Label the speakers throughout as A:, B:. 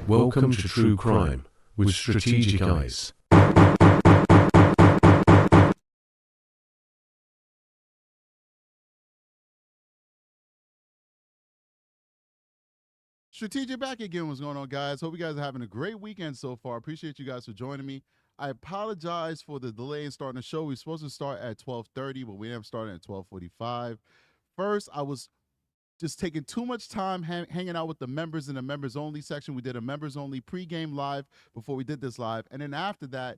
A: Welcome to True Crime with Strategic Eyes.
B: Strategic back again. What's going on, guys? Hope you guys are having a great weekend so far. Appreciate you guys for joining me. I apologize for the delay in starting the show. We were supposed to start at 12:30, but we ended up starting at 12:45. First, I was just taking too much time hanging out with the members in the members only section. We did a members only pregame live before we did this live. And then after that,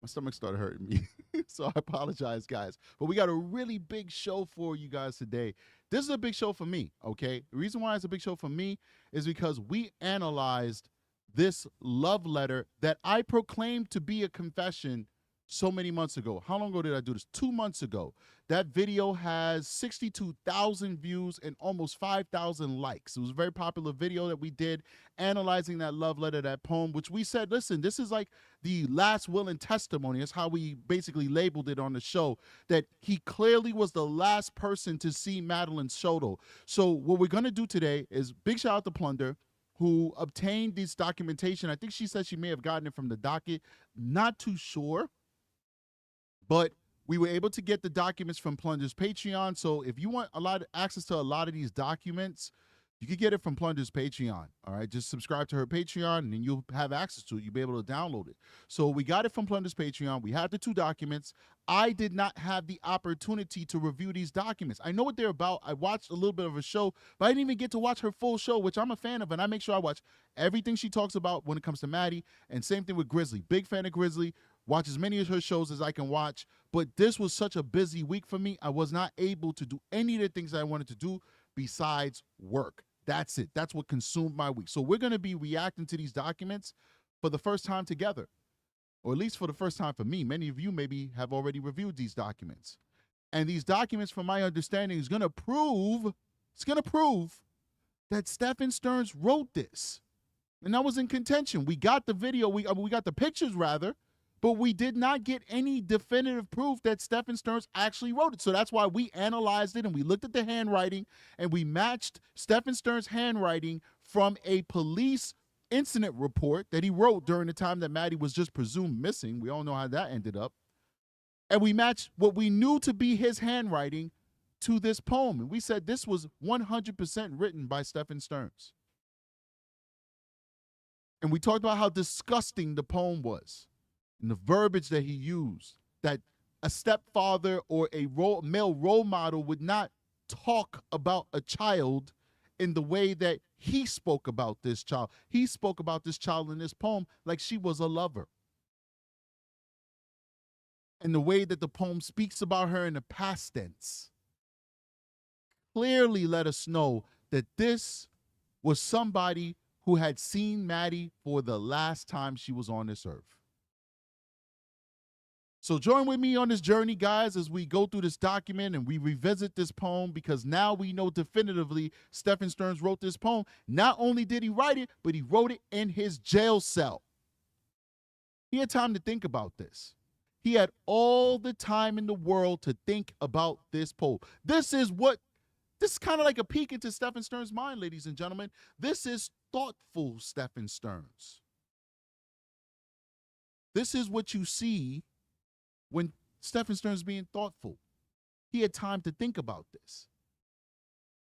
B: my stomach started hurting me. So I apologize, guys. But we got a really big show for you guys today. This is a big show for me, okay? The reason why it's a big show for me is because we analyzed this love letter that I proclaimed to be a confession so many months ago. How long ago did I do this? 2 months ago. That video has 62,000 views and almost 5,000 likes. It was a very popular video that we did analyzing that love letter, that poem, which we said, listen, this is like the last will and testimony. That's how we basically labeled it on the show, that he clearly was the last person to see Madeline's Shoto. So what we're going to do today is big shout out to Plunder, who obtained this documentation. I think she said she may have gotten it from the docket. Not too sure. But we were able to get the documents from Plunder's Patreon. So if you want access to a lot of these documents, you can get it from Plunder's Patreon. All right, just subscribe to her Patreon, and then you'll have access to it. You'll be able to download it. So we got it from Plunder's Patreon. We had the 2 documents. I did not have the opportunity to review these documents. I know what they're about. I watched a little bit of a show, but I didn't even get to watch her full show, which I'm a fan of, and I make sure I watch everything she talks about when it comes to Maddie. And same thing with Grizzly. Big fan of Grizzly. Watch as many of her shows as I can watch. But this was such a busy week for me. I was not able to do any of the things I wanted to do besides work. That's it. That's what consumed my week. So we're going to be reacting to these documents for the first time together, or at least for the first time for me. Many of you maybe have already reviewed these documents. And these documents, from my understanding, is going to prove, that Stephan Stearns wrote this. And that was in contention. We got the video, we got the pictures rather, but we did not get any definitive proof that Stephan Stearns actually wrote it. So that's why we analyzed it, and we looked at the handwriting, and we matched Stephan Stearns' handwriting from a police incident report that he wrote during the time that Maddie was just presumed missing. We all know how that ended up. And we matched what we knew to be his handwriting to this poem. And we said this was 100% written by Stephan Stearns. And we talked about how disgusting the poem was, and the verbiage that he used, that a stepfather or a male role model would not talk about a child in the way that he spoke about this child. He spoke about this child in this poem like she was a lover. And the way that the poem speaks about her in the past tense clearly let us know that this was somebody who had seen Maddie for the last time she was on this earth. So join with me on this journey, guys, as we go through this document and we revisit this poem, because now we know definitively Stephan Stearns wrote this poem. Not only did he write it, but he wrote it in his jail cell. He had time to think about this. He had all the time in the world to think about this poem. This is kind of like a peek into Stephan Stearns' mind, ladies and gentlemen. This is thoughtful Stephan Stearns. This is what you see when Stephan Stearns being thoughtful. He had time to think about this.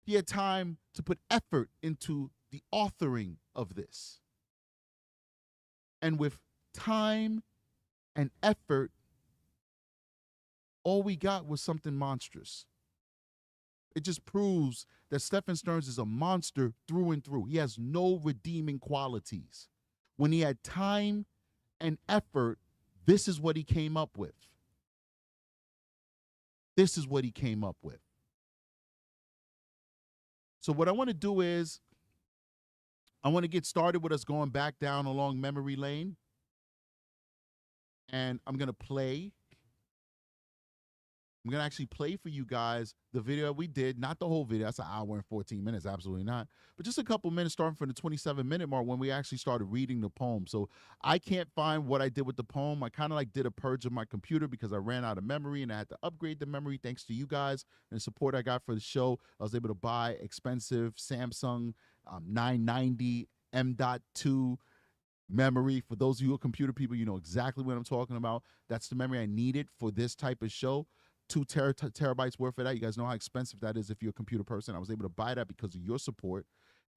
B: He had time to put effort into the authoring of this. And with time and effort, all we got was something monstrous. It just proves that Stephan Stearns is a monster through and through. He has no redeeming qualities. When he had time and effort, this is what he came up with. This is what he came up with. So what I want to do is, I want to get started with us going back down along memory lane. And I'm going to play I'm going to actually play for you guys the video that we did, not the whole video. That's an hour and 14 minutes. Absolutely not. But just a couple minutes starting from the 27-minute mark when we actually started reading the poem. So I can't find what I did with the poem. I kind of like did a purge of my computer because I ran out of memory and I had to upgrade the memory thanks to you guys and the support I got for the show. I was able to buy expensive Samsung 990 M.2 memory. For those of you who are computer people, you know exactly what I'm talking about. That's the memory I needed for this type of show. 2 terabytes worth of that. You guys know how expensive that is if you're a computer person. I was able to buy that because of your support.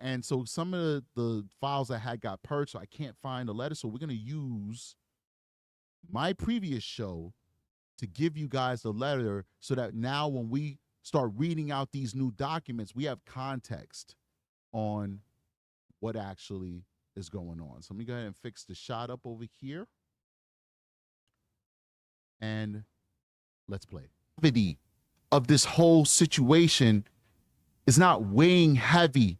B: And so some of the files I had got purged, so I can't find the letter. So we're going to use my previous show to give you guys the letter so that now when we start reading out these new documents, we have context on what actually is going on. So let me go ahead and fix the shot up over here. And let's play. Of this whole situation is not weighing heavy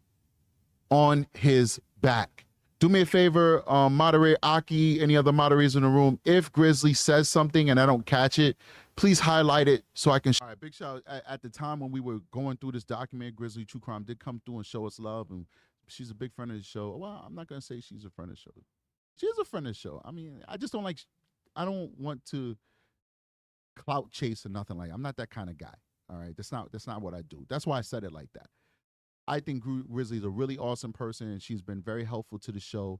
B: on his back. Do me a favor, moderator Aki, any other moderators in the room, if Grizzly says something and I don't catch it, please highlight it so I can. All right, big shout out. At the time when we were going through this document, Grizzly True Crime did come through and show us love, and she's a big friend of the show. Well, I'm not going to say she's a friend of the show. She is a friend of the show. I mean, I just don't like, I don't want to clout chase or nothing like that. I'm not that kind of guy. All right. That's not what I do. That's why I said it like that. I think Grizzly's a really awesome person and she's been very helpful to the show.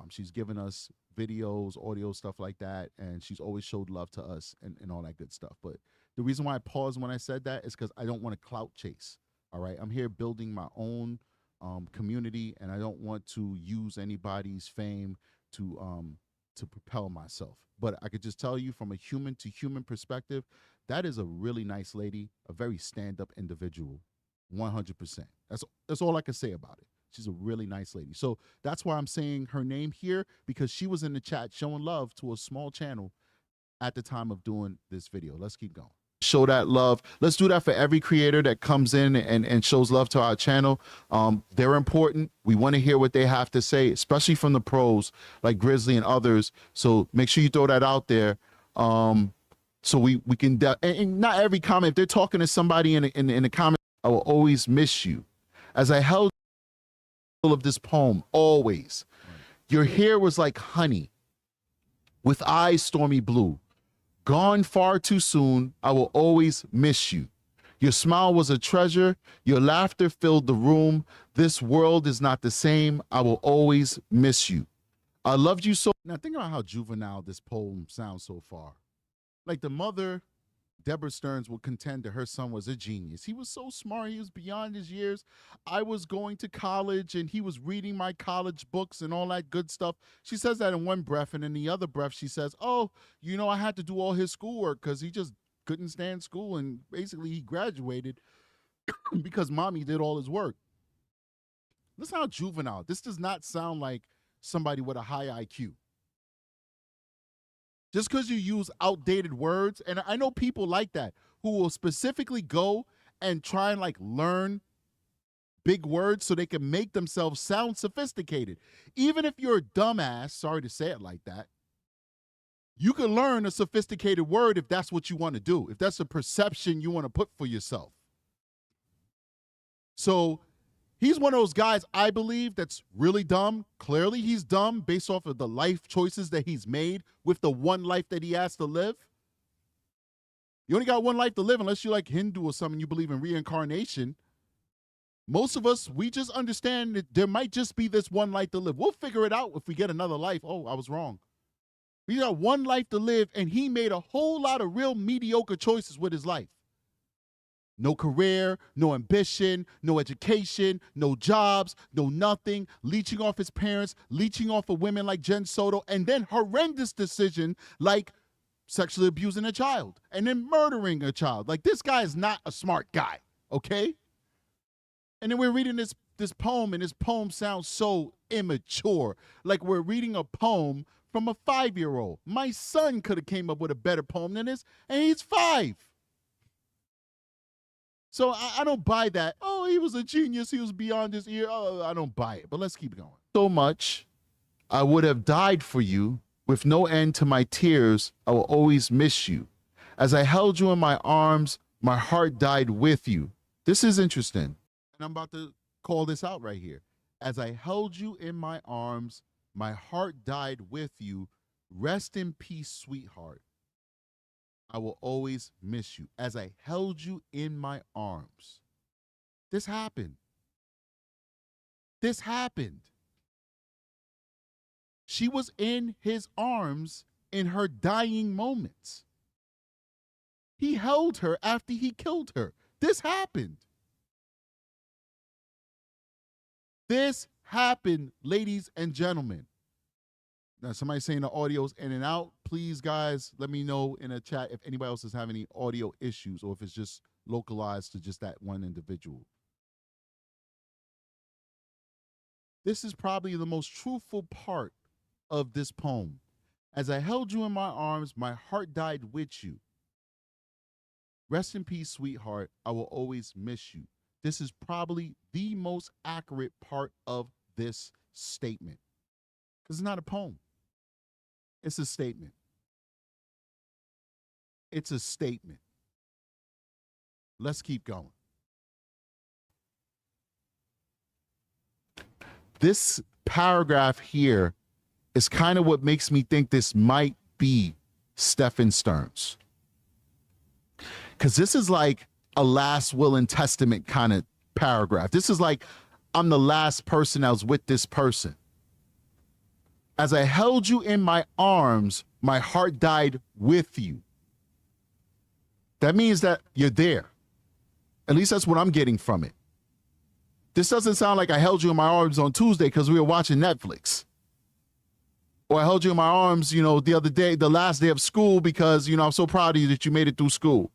B: She's given us videos, audio, stuff like that. And she's always showed love to us and all that good stuff. But the reason why I paused when I said that is because I don't want to clout chase. All right. I'm here building my own community and I don't want to use anybody's fame to propel myself. But I could just tell you from a human to human perspective, that is a really nice lady, a very stand-up individual, 100%. That's all I can say about it. She's a really nice lady. So that's why I'm saying her name here, because she was in the chat showing love to a small channel at the time of doing this video. Let's keep going. Show that love. Let's do that for every creator that comes in and shows love to our channel. They're important. We want to hear what they have to say, especially from the pros like Grizzly and others. So make sure you throw that out there. So we can, and not every comment, if they're talking to somebody in the comment, I will always miss you. As I held of this poem, always, your hair was like honey with eyes stormy blue. Gone far too soon, I will always miss you. Your smile was a treasure, your laughter filled the room. This world is not the same, I will always miss you. I loved you so. Now think about how juvenile this poem sounds so far. Like the mother, Deborah Stearns, will contend that her son was a genius. He was so smart, he was beyond his years. I was going to college and he was reading my college books and all that good stuff. She says that in one breath, and in the other breath she says, oh, you know, I had to do all his schoolwork because he just couldn't stand school, and basically he graduated because mommy did all his work. Listen how juvenile. This does not sound like somebody with a high IQ. Just because you use outdated words, and I know people like that who will specifically go and try and like learn big words so they can make themselves sound sophisticated. Even if you're a dumbass, sorry to say it like that, you can learn a sophisticated word if that's what you want to do, if that's a perception you want to put for yourself. So he's one of those guys, I believe, that's really dumb. Clearly he's dumb based off of the life choices that he's made with the one life that he has to live. You only got one life to live unless you're like Hindu or something, you believe in reincarnation. Most of us, we just understand that there might just be this one life to live. We'll figure it out if we get another life. Oh, I was wrong. We got one life to live, and he made a whole lot of real mediocre choices with his life. No career, no ambition, no education, no jobs, no nothing, leeching off his parents, leeching off of women like Jen Soto, and then horrendous decision like sexually abusing a child and then murdering a child. Like, this guy is not a smart guy, okay? And then we're reading this poem, and this poem sounds so immature. Like we're reading a poem from a 5-year-old. My son could have came up with a better poem than this, and he's 5. So I don't buy that. Oh, he was a genius. He was beyond his ear. Oh, I don't buy it. But let's keep going. So much I would have died for you. With no end to my tears, I will always miss you. As I held you in my arms, my heart died with you. This is interesting. And I'm about to call this out right here. As I held you in my arms, my heart died with you. Rest in peace, sweetheart. I will always miss you. As I held you in my arms. This happened. This happened. She was in his arms in her dying moments. He held her after he killed her. This happened. This happened, ladies and gentlemen. Now, somebody's saying the audio's in and out. Please, guys, let me know in a chat if anybody else is having any audio issues or if it's just localized to just that one individual. This is probably the most truthful part of this poem. As I held you in my arms, my heart died with you. Rest in peace, sweetheart. I will always miss you. This is probably the most accurate part of this statement. Because it's not a poem. It's a statement. It's a statement. Let's keep going. This paragraph here is kind of what makes me think this might be Stephan Stearns. Because this is like a last will and testament kind of paragraph. This is like, I'm the last person that was with this person. As I held you in my arms, my heart died with you. That means that you're there. At least that's what I'm getting from it. This doesn't sound like I held you in my arms on Tuesday because we were watching Netflix. Or I held you in my arms, the other day, the last day of school because, I'm so proud of you that you made it through school.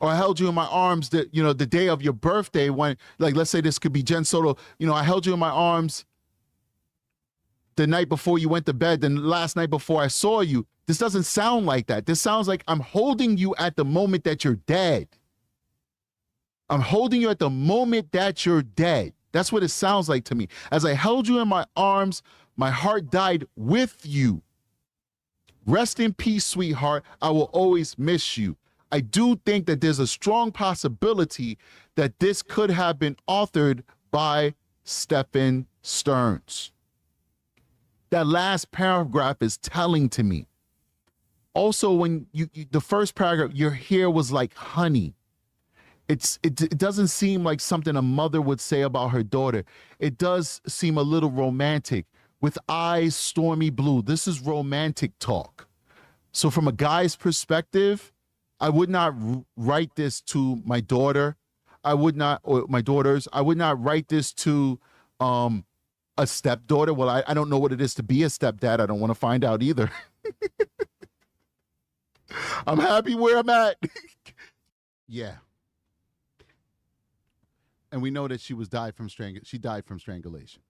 B: Or I held you in my arms that, the day of your birthday when, like, let's say this could be Jen Soto. I held you in my arms the night before you went to bed, and last night before I saw you. This doesn't sound like that. This sounds like I'm holding you at the moment that you're dead. I'm holding you at the moment that you're dead. That's what it sounds like to me. As I held you in my arms, my heart died with you. Rest in peace, sweetheart. I will always miss you. I do think that there's a strong possibility that this could have been authored by Stephan Stearns. That last paragraph is telling to me. Also, when the first paragraph, your hair was like honey. It doesn't seem like something a mother would say about her daughter. It does seem a little romantic. With eyes stormy blue. This is romantic talk. So from a guy's perspective, I would not write this to my daughter. Or my daughters. I would not write this to a stepdaughter. Well, I don't know what it is to be a stepdad. I don't want to find out either. I'm happy where I'm at. Yeah. And we know that she died from strangulation.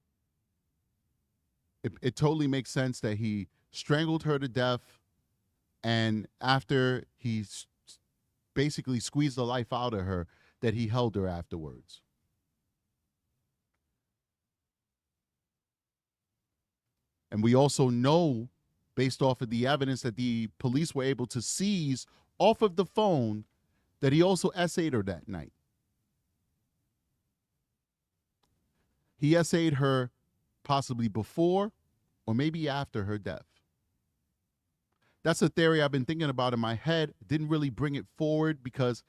B: It totally makes sense that he strangled her to death, and after he basically squeezed the life out of her, that he held her afterwards. And we also know, based off of the evidence that the police were able to seize off of the phone, that he also essayed her that night. He essayed her possibly before or maybe after her death. That's a theory I've been thinking about in my head. Didn't really bring it forward because,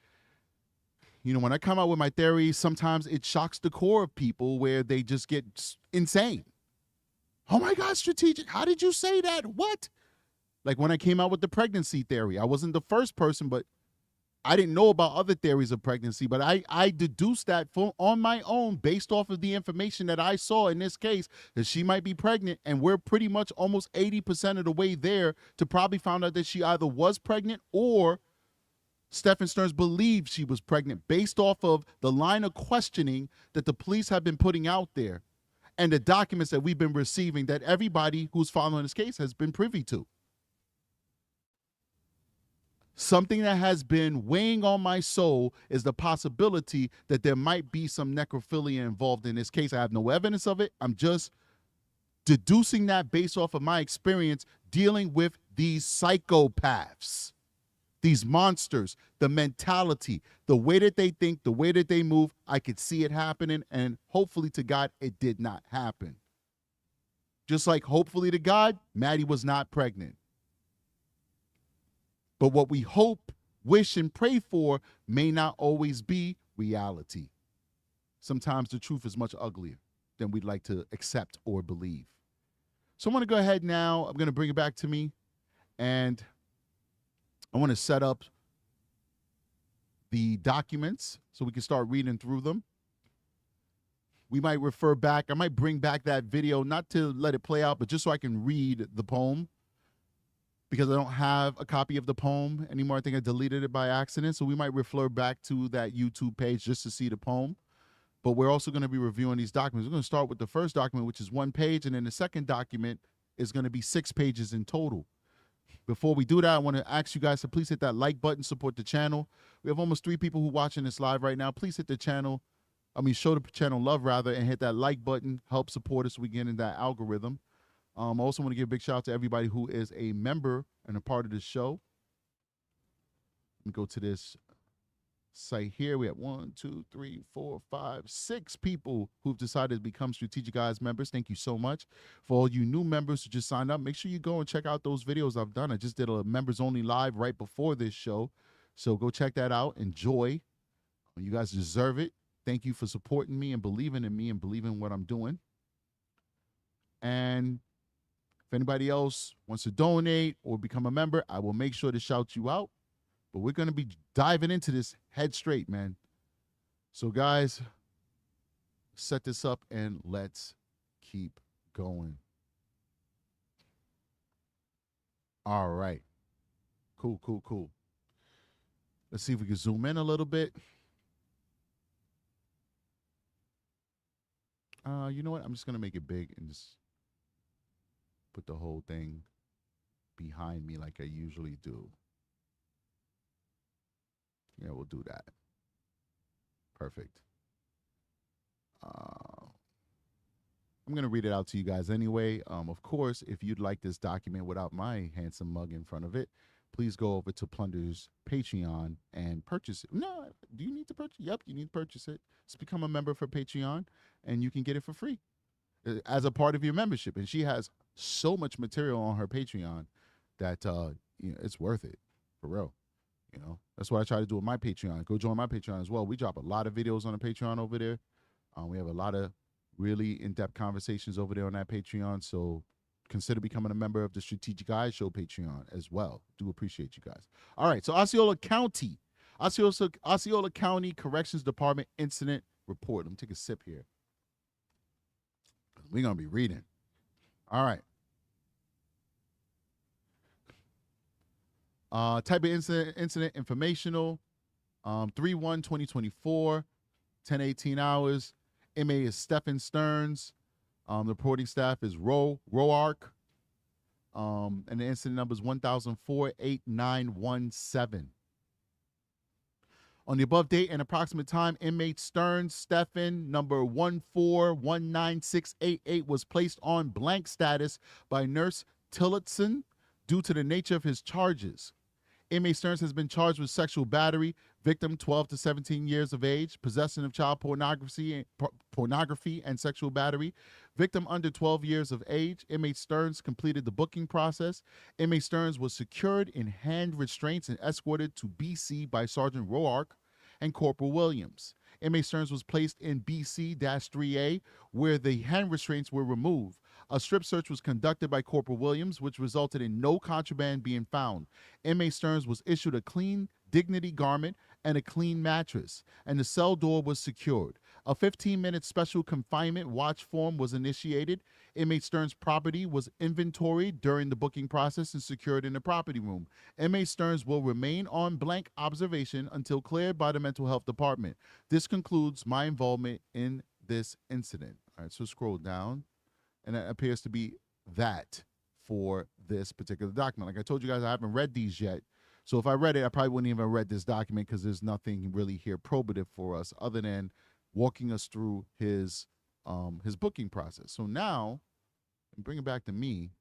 B: when I come out with my theories, sometimes it shocks the core of people where they just get insane. Oh my God, strategic. How did you say that? What? Like when I came out with the pregnancy theory, I wasn't the first person, but I didn't know about other theories of pregnancy, but I deduced that on my own based off of the information that I saw in this case, that she might be pregnant, and we're pretty much almost 80% of the way there to probably find out that she either was pregnant or Stephan Stearns believed she was pregnant based off of the line of questioning that the police have been putting out there and the documents that we've been receiving that everybody who's following this case has been privy to. Something that has been weighing on my soul is the possibility that there might be some necrophilia involved in this case. I have no evidence of it. I'm just deducing that based off of my experience dealing with these psychopaths. These monsters, the mentality, the way that they think, the way that they move, I could see it happening, and hopefully to God, it did not happen. Just like hopefully to God, Maddie was not pregnant. But what we hope, wish, and pray for may not always be reality. Sometimes the truth is much uglier than we'd like to accept or believe. So I'm going to go ahead now. I'm going to bring it back to me, and I want to set up the documents so we can start reading through them. We might refer back. I might bring back that video, not to let it play out, but just so I can read the poem, because I don't have a copy of the poem anymore. I think I deleted it by accident. So we might refer back to that YouTube page just to see the poem. But we're also going to be reviewing these documents. We're going to start with the first document, which is 1 page, and then the second document is going to be 6 pages in total. Before we do that, I want to ask you guys to please hit that like button, support the channel. We have almost 3 people who are watching this live right now. Please hit the channel. Show the channel love, rather, and hit that like button. Help support us so we get in that algorithm. I also want to give a big shout out to everybody who is a member and a part of this show. Let me go to this site here. We have 1, 2, 3, 4, 5, 6 people who've decided to become Strategic Eyes members. Thank you so much. For all you new members who just signed up, make sure you go and check out those videos I've done. I just did a members only live right before this show. So go check that out. Enjoy. You guys deserve it. Thank you for supporting me and believing in me and believing in what I'm doing. And if anybody else wants to donate or become a member, I will make sure to shout you out. But we're going to be diving into this head straight, man. So, guys, set this up and let's keep going. All right. Cool, cool, cool. Let's see if we can zoom in a little bit. You know what? I'm just going to make it big and just put the whole thing behind me like I usually do. Yeah, we'll do that. Perfect. I'm going to read it out to you guys anyway. Of course, if you'd like this document without my handsome mug in front of it, please go over to Plunder's Patreon and purchase it. No, do you need to purchase? Yep, you need to purchase it. Just become a member for Patreon, and you can get it for free as a part of your membership. And she has so much material on her Patreon that it's worth it, for real. That's what I try to do with my Patreon. Go join my Patreon as well. We drop a lot of videos on the Patreon over there. We have a lot of really in-depth conversations over there on that Patreon. So consider becoming a member of the Strategic Eyes Show Patreon as well. Do appreciate you guys. All right. So Osceola County Corrections Department Incident Report. Let me take a sip here. We're going to be reading. All right. Type of incident informational, 3/1/2024, 10:18 hours. MA is Stephan Stearns. The reporting staff is Roark. And the incident number is 1004-8917. On the above date and approximate time, inmate Stearns Stephan, number 1419688, was placed on blank status by Nurse Tillotson due to the nature of his charges. Inmate Stearns has been charged with sexual battery, victim 12 to 17 years of age, possession of child pornography and sexual battery, victim under 12 years of age. Inmate Stearns completed the booking process. Inmate Stearns was secured in hand restraints and escorted to BC by Sergeant Roark and Corporal Williams. Inmate Stearns was placed in BC-3A, where the hand restraints were removed. A strip search was conducted by Corporal Williams, which resulted in no contraband being found. Inmate Stearns was issued a clean dignity garment and a clean mattress, and the cell door was secured. A 15-minute special confinement watch form was initiated. Inmate Stearns' property was inventoried during the booking process and secured in the property room. Inmate Stearns will remain on blank observation until cleared by the mental health department. This concludes my involvement in this incident. All right, so scroll down. And that appears to be that for this particular document. Like I told you guys, I haven't read these yet. So if I read it, I probably wouldn't even have read this document because there's nothing really here probative for us other than walking us through his booking process. So now, bring it back to me,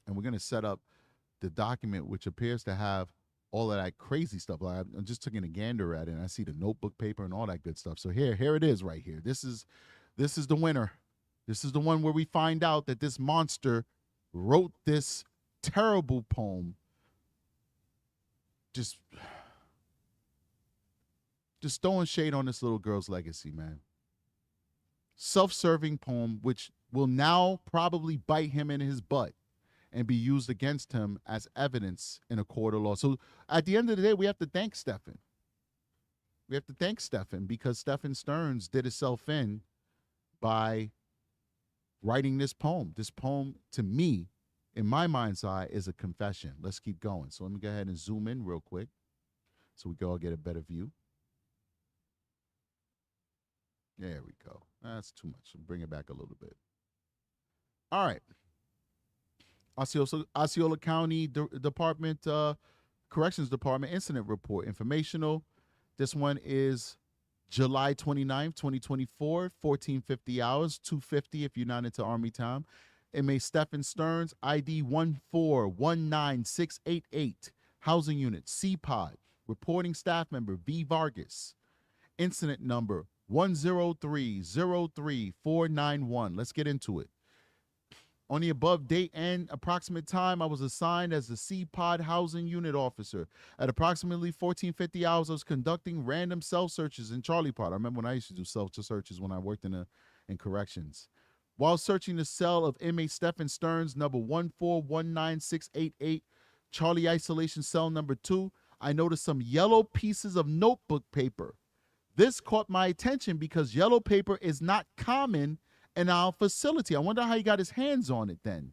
B: and we're going to set up the document, which appears to have all of that crazy stuff. Like I'm just taking a gander at it, and I see the notebook paper and all that good stuff. So here it is right here. This is the winner. This is the one where we find out that this monster wrote this terrible poem. Just throwing shade on this little girl's legacy, man. Self-serving poem, which will now probably bite him in his butt and be used against him as evidence in a court of law. So at the end of the day, we have to thank Stephan. We have to thank Stephan because Stephan Stearns did himself in by writing this poem. This poem, to me, in my mind's eye, is a confession. Let's keep going. So let me go ahead and zoom in real quick so we can all get a better view. There we go. That's too much. Bring it back a little bit. All right. Osceola County Department, Corrections Department incident report, informational. This one is July 29th, 2024, 1450 hours, 250 if you're not into Army time. Inmate Stephan Stearns, ID 1419688, housing unit, C-Pod, reporting staff member V. Vargas, incident number 103-03491. Let's get into it. On the above date and approximate time, I was assigned as the C-Pod housing unit officer. At approximately 1450 hours, I was conducting random cell searches in Charlie Pod. I remember when I used to do cell searches when I worked in corrections. While searching the cell of inmate Stephan Stearns, number 1419688, Charlie Isolation Cell number 2, I noticed some yellow pieces of notebook paper. This caught my attention because yellow paper is not common in our facility. I wonder how he got his hands on it then.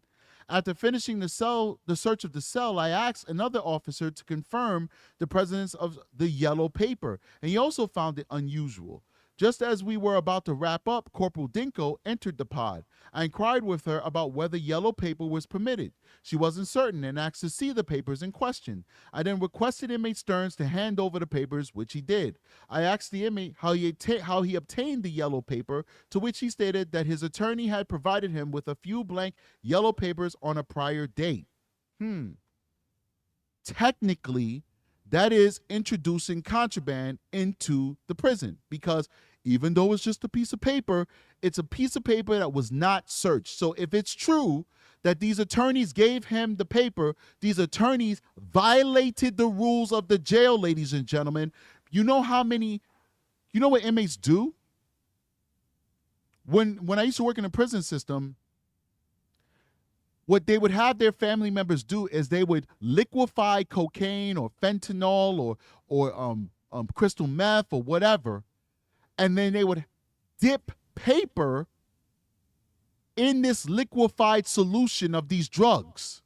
B: After finishing the search of the cell, I asked another officer to confirm the presence of the yellow paper, and he also found it unusual. Just as we were about to wrap up, Corporal Dinko entered the pod. I inquired with her about whether yellow paper was permitted. She wasn't certain and asked to see the papers in question. I then requested inmate Stearns to hand over the papers, which he did. I asked the inmate how he obtained the yellow paper, to which he stated that his attorney had provided him with a few blank yellow papers on a prior date. Technically, that is introducing contraband into the prison because even though it's just a piece of paper, it's a piece of paper that was not searched. So if it's true that these attorneys gave him the paper, these attorneys violated the rules of the jail, ladies and gentlemen. You know what inmates do? When I used to work in the prison system, what they would have their family members do is they would liquefy cocaine or fentanyl or crystal meth or whatever, and then they would dip paper in this liquefied solution of these drugs.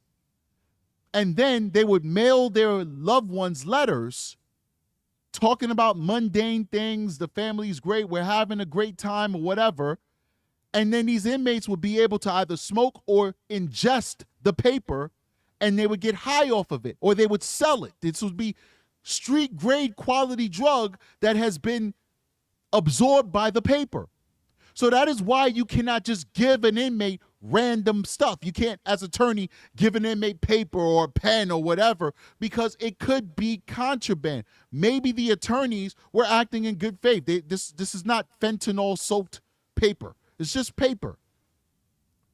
B: And then they would mail their loved ones letters talking about mundane things, the family's great, we're having a great time or whatever. And then these inmates would be able to either smoke or ingest the paper, and they would get high off of it, or they would sell it. This would be street grade quality drug that has been absorbed by the paper. So that is why you cannot just give an inmate random stuff. You can't, as attorney, give an inmate paper or a pen or whatever, because it could be contraband. Maybe the attorneys were acting in good faith. This is not fentanyl-soaked paper. It's just paper.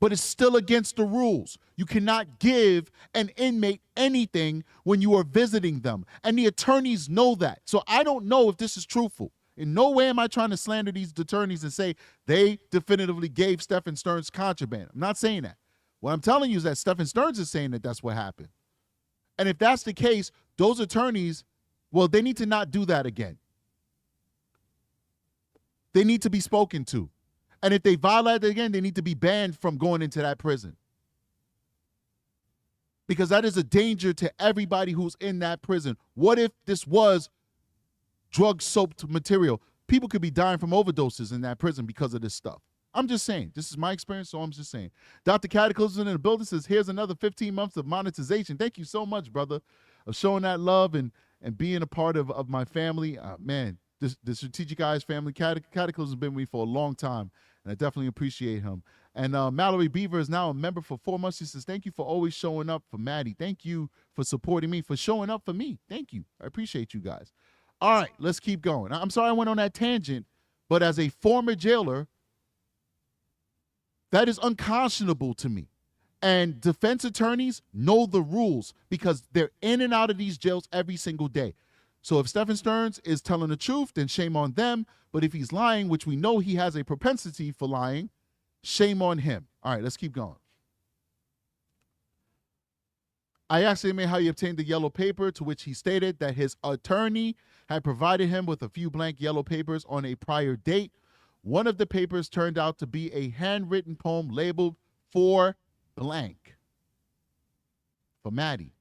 B: But it's still against the rules. You cannot give an inmate anything when you are visiting them. And the attorneys know that. So I don't know if this is truthful. In no way am I trying to slander these attorneys and say they definitively gave Stephan Stearns contraband. I'm not saying that. What I'm telling you is that Stephan Stearns is saying that that's what happened. And if that's the case, those attorneys, well, they need to not do that again. They need to be spoken to. And if they violate it again, they need to be banned from going into that prison. Because that is a danger to everybody who's in that prison. What if this was drug-soaked material? People could be dying from overdoses in that prison because of this stuff. I'm just saying. This is my experience, so I'm just saying. Dr. Cataclysm in the building says, here's another 15 months of monetization. Thank you so much, brother, of showing that love and being a part of my family. Man, the Strategic Eyes family, Cataclysm has been with me for a long time, and I definitely appreciate him. And Mallory Beaver is now a member for 4 months. She says, thank you for always showing up for Maddie. Thank you for supporting me, for showing up for me. Thank you. I appreciate you guys. All right, let's keep going. I'm sorry I went on that tangent, but as a former jailer, that is unconscionable to me. And defense attorneys know the rules because they're in and out of these jails every single day. So if Stephan Stearns is telling the truth, then shame on them. But if he's lying, which we know he has a propensity for lying, shame on him. All right, let's keep going. I asked him how he obtained the yellow paper, to which he stated that his attorney had provided him with a few blank yellow papers on a prior date. One of the papers turned out to be a handwritten poem labeled for blank, for Maddie.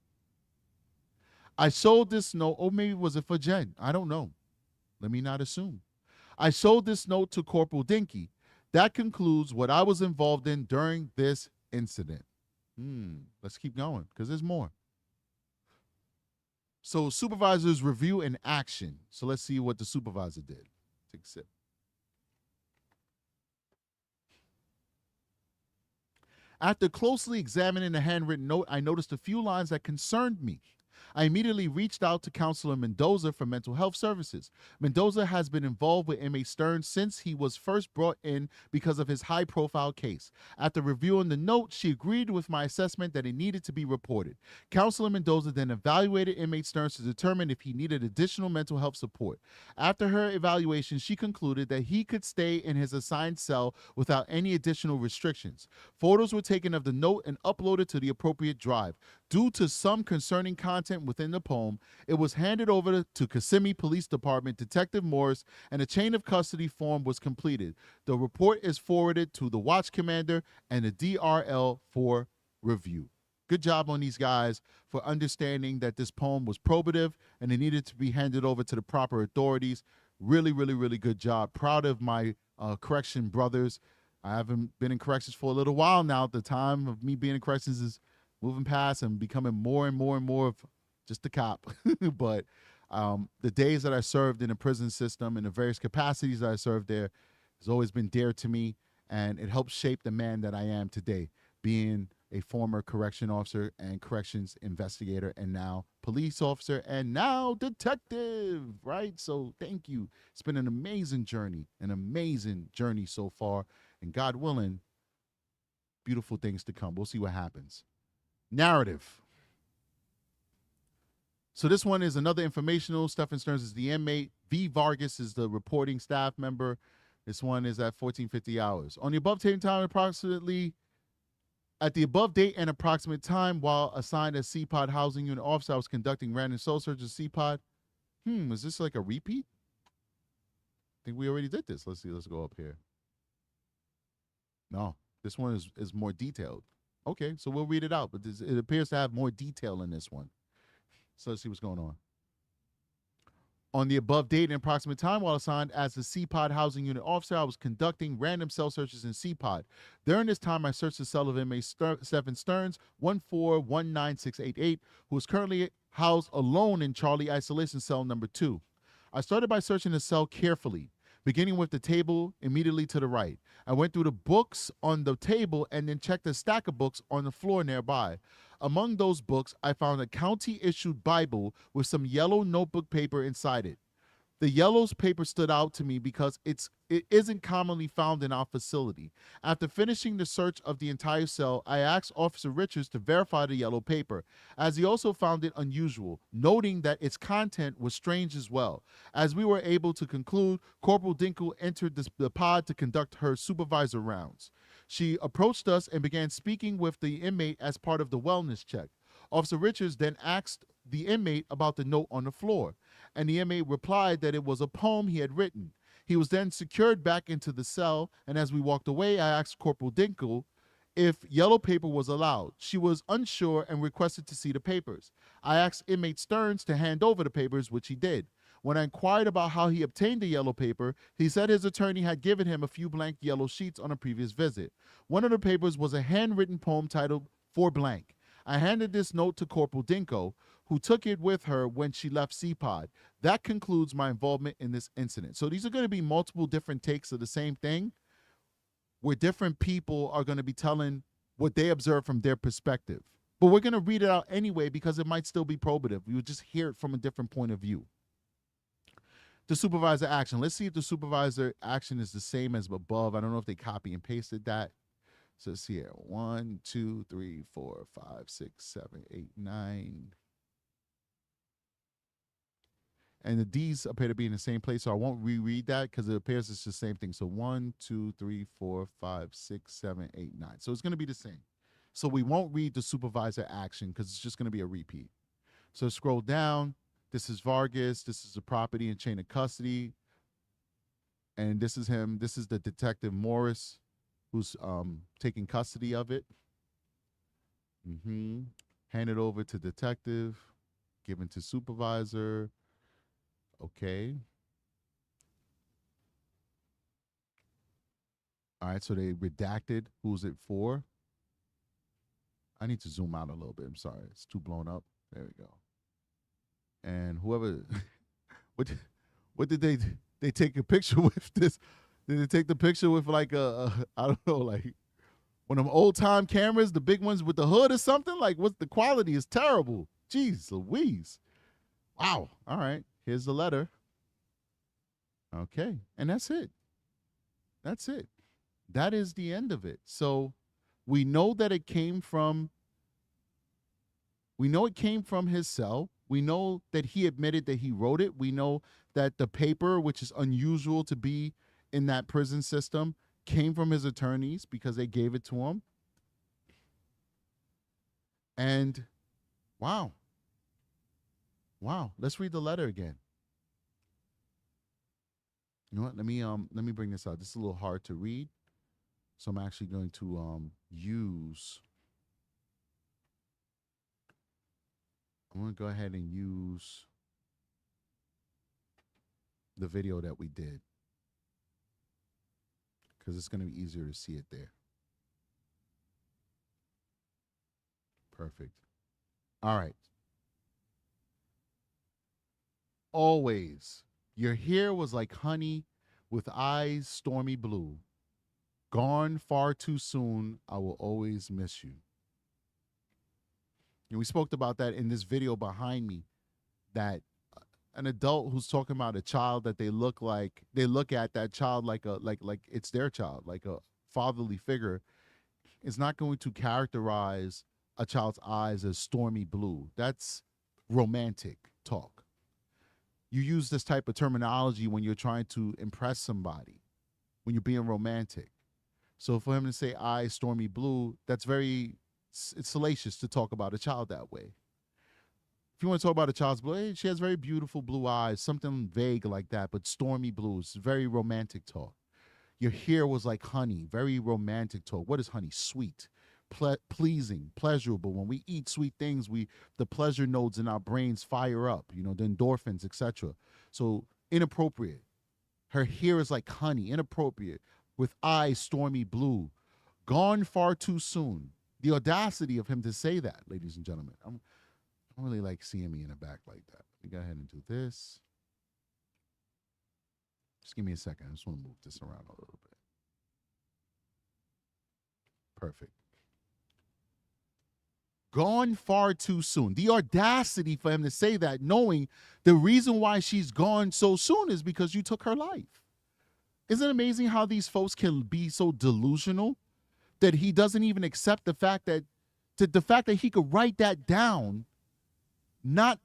B: I sold this note, or maybe was it for Jen? I don't know. Let me not assume. I sold this note to Corporal Dinky. That concludes what I was involved in during this incident. Let's keep going because there's more. So supervisor's review and action. So let's see what the supervisor did. Take a sip. After closely examining the handwritten note, I noticed a few lines that concerned me. I immediately reached out to Counselor Mendoza from Mental Health Services. Mendoza has been involved with inmate Stearns since he was first brought in because of his high-profile case. After reviewing the note, she agreed with my assessment that it needed to be reported. Counselor Mendoza then evaluated inmate Stearns to determine if he needed additional mental health support. After her evaluation, she concluded that he could stay in his assigned cell without any additional restrictions. Photos were taken of the note and uploaded to the appropriate drive. Due to some concerning content within the poem, it was handed over to Kissimmee Police Department Detective Morris, and a chain of custody form was completed. The report is forwarded to the watch commander and the DRL for review. Good job on these guys for understanding that this poem was probative and it needed to be handed over to the proper authorities. Really, really, really good job. Proud of my correction brothers. I haven't been in corrections for a little while now. The time of me being in corrections is moving past and becoming more and more and more of just a cop. But the days that I served in the prison system and the various capacities that I served there has always been dear to me, and it helped shape the man that I am today, being a former correction officer and corrections investigator, and now police officer, and now detective, right? So thank you. It's been an amazing journey so far, and God willing, beautiful things to come. We'll see what happens. Narrative. So this one is another informational. Stephan Stearns is the inmate. V. Vargas is the reporting staff member. This one is at 1450 hours. On the above date and time, approximately at the above date and approximate time, while assigned as CPOD housing unit officer, I was conducting random soul searches CPOD. Is this like a repeat? I think we already did this. Let's see. Let's go up here. No, this one is more detailed. Okay, so we'll read it out, but it appears to have more detail in this one. So let's see what's going on. On the above date and approximate time, while assigned as the CPOD housing unit officer, I was conducting random cell searches in CPOD. During this time, I searched the cell of inmate Stephan Stearns, 1419688, who is currently housed alone in Charlie Isolation Cell number 2. I started by searching the cell carefully, beginning with the table immediately to the right. I went through the books on the table and then checked a stack of books on the floor nearby. Among those books, I found a county-issued Bible with some yellow notebook paper inside it. The yellow paper stood out to me because it isn't commonly found in our facility. After finishing the search of the entire cell, I asked Officer Richards to verify the yellow paper, as he also found it unusual, noting that its content was strange as well. As we were able to conclude, Corporal Dinkle entered the pod to conduct her supervisor rounds. She approached us and began speaking with the inmate as part of the wellness check. Officer Richards then asked the inmate about the note on the floor, and the inmate replied that it was a poem he had written. He was then secured back into the cell, and as we walked away, I asked Corporal Dinkle if yellow paper was allowed. She was unsure and requested to see the papers. I asked inmate Stearns to hand over the papers, which he did. When I inquired about how he obtained the yellow paper, he said his attorney had given him a few blank yellow sheets on a previous visit. One of the papers was a handwritten poem titled For Blank. I handed this note to Corporal Dinko, who took it with her when she left CPOD. That concludes my involvement in this incident. So these are going to be multiple different takes of the same thing. where different people are going to be telling what they observe from their perspective. But we're going to read it out anyway because it might still be probative. You would just hear it from a different point of view. The supervisor action. Let's see if the supervisor action is the same as above. I don't know if they copy and pasted that. So let's see here. 1, 2, 3, 4, 5, 6, 7, 8, 9. And the D's appear to be in the same place, so I won't reread that because it appears it's the same thing. So 1, 2, 3, 4, 5, 6, 7, 8, 9. So it's going to be the same. So we won't read the supervisor action because it's just going to be a repeat. So scroll down. This is Vargas. This is the property and chain of custody. And this is him. This is the detective Morris who's taking custody of it. Hand it over to detective. Given to supervisor. Okay. All right, so they redacted. Who's it for? I need to zoom out a little bit. I'm sorry. It's too blown up. There we go. And whoever, what did they take a picture with this? Did they take the picture with like I don't know, like one of them old time cameras, the big ones with the hood or something? Like what's the quality is terrible. Jeez Louise. Wow. All right. Here's the letter. Okay. And that's it. That's it. That is the end of it. So we know that it came from his cell. We know that he admitted that he wrote it. We know that the paper, which is unusual to be in that prison system, came from his attorneys because they gave it to him. And wow. Wow. Let's read the letter again. You know what? Let me bring this out. This is a little hard to read. So I'm actually going to use. I'm going to go ahead and use the video that we did because it's going to be easier to see it there. Perfect. All right. Always, your hair was like honey with eyes stormy blue. Gone far too soon, I will always miss you. And we spoke about that in this video behind me, that an adult who's talking about a child that they look at that child like it's their child, like a fatherly figure, is not going to characterize a child's eyes as stormy blue. That's romantic talk. You use this type of terminology when you're trying to impress somebody, when you're being romantic. So for him to say eyes stormy blue, that's it's salacious to talk about a child that way. If you want to talk about a child's blue, hey, she has very beautiful blue eyes, something vague like that, but stormy blue is very romantic talk. Your hair was like honey, very romantic talk. What is honey? Sweet, pleasing, pleasurable. When we eat sweet things, the pleasure nodes in our brains fire up, the endorphins, etc. So inappropriate. Her hair is like honey, inappropriate, with eyes stormy blue, gone far too soon. The audacity of him to say that, ladies and gentlemen. I don't really like seeing me in the back like that. Let me go ahead and do this. Just give me a second. I just want to move this around a little bit. Perfect. Gone far too soon. The audacity for him to say that, knowing the reason why she's gone so soon is because you took her life. Isn't it amazing how these folks can be so delusional that he doesn't even accept the fact that he could write that down, not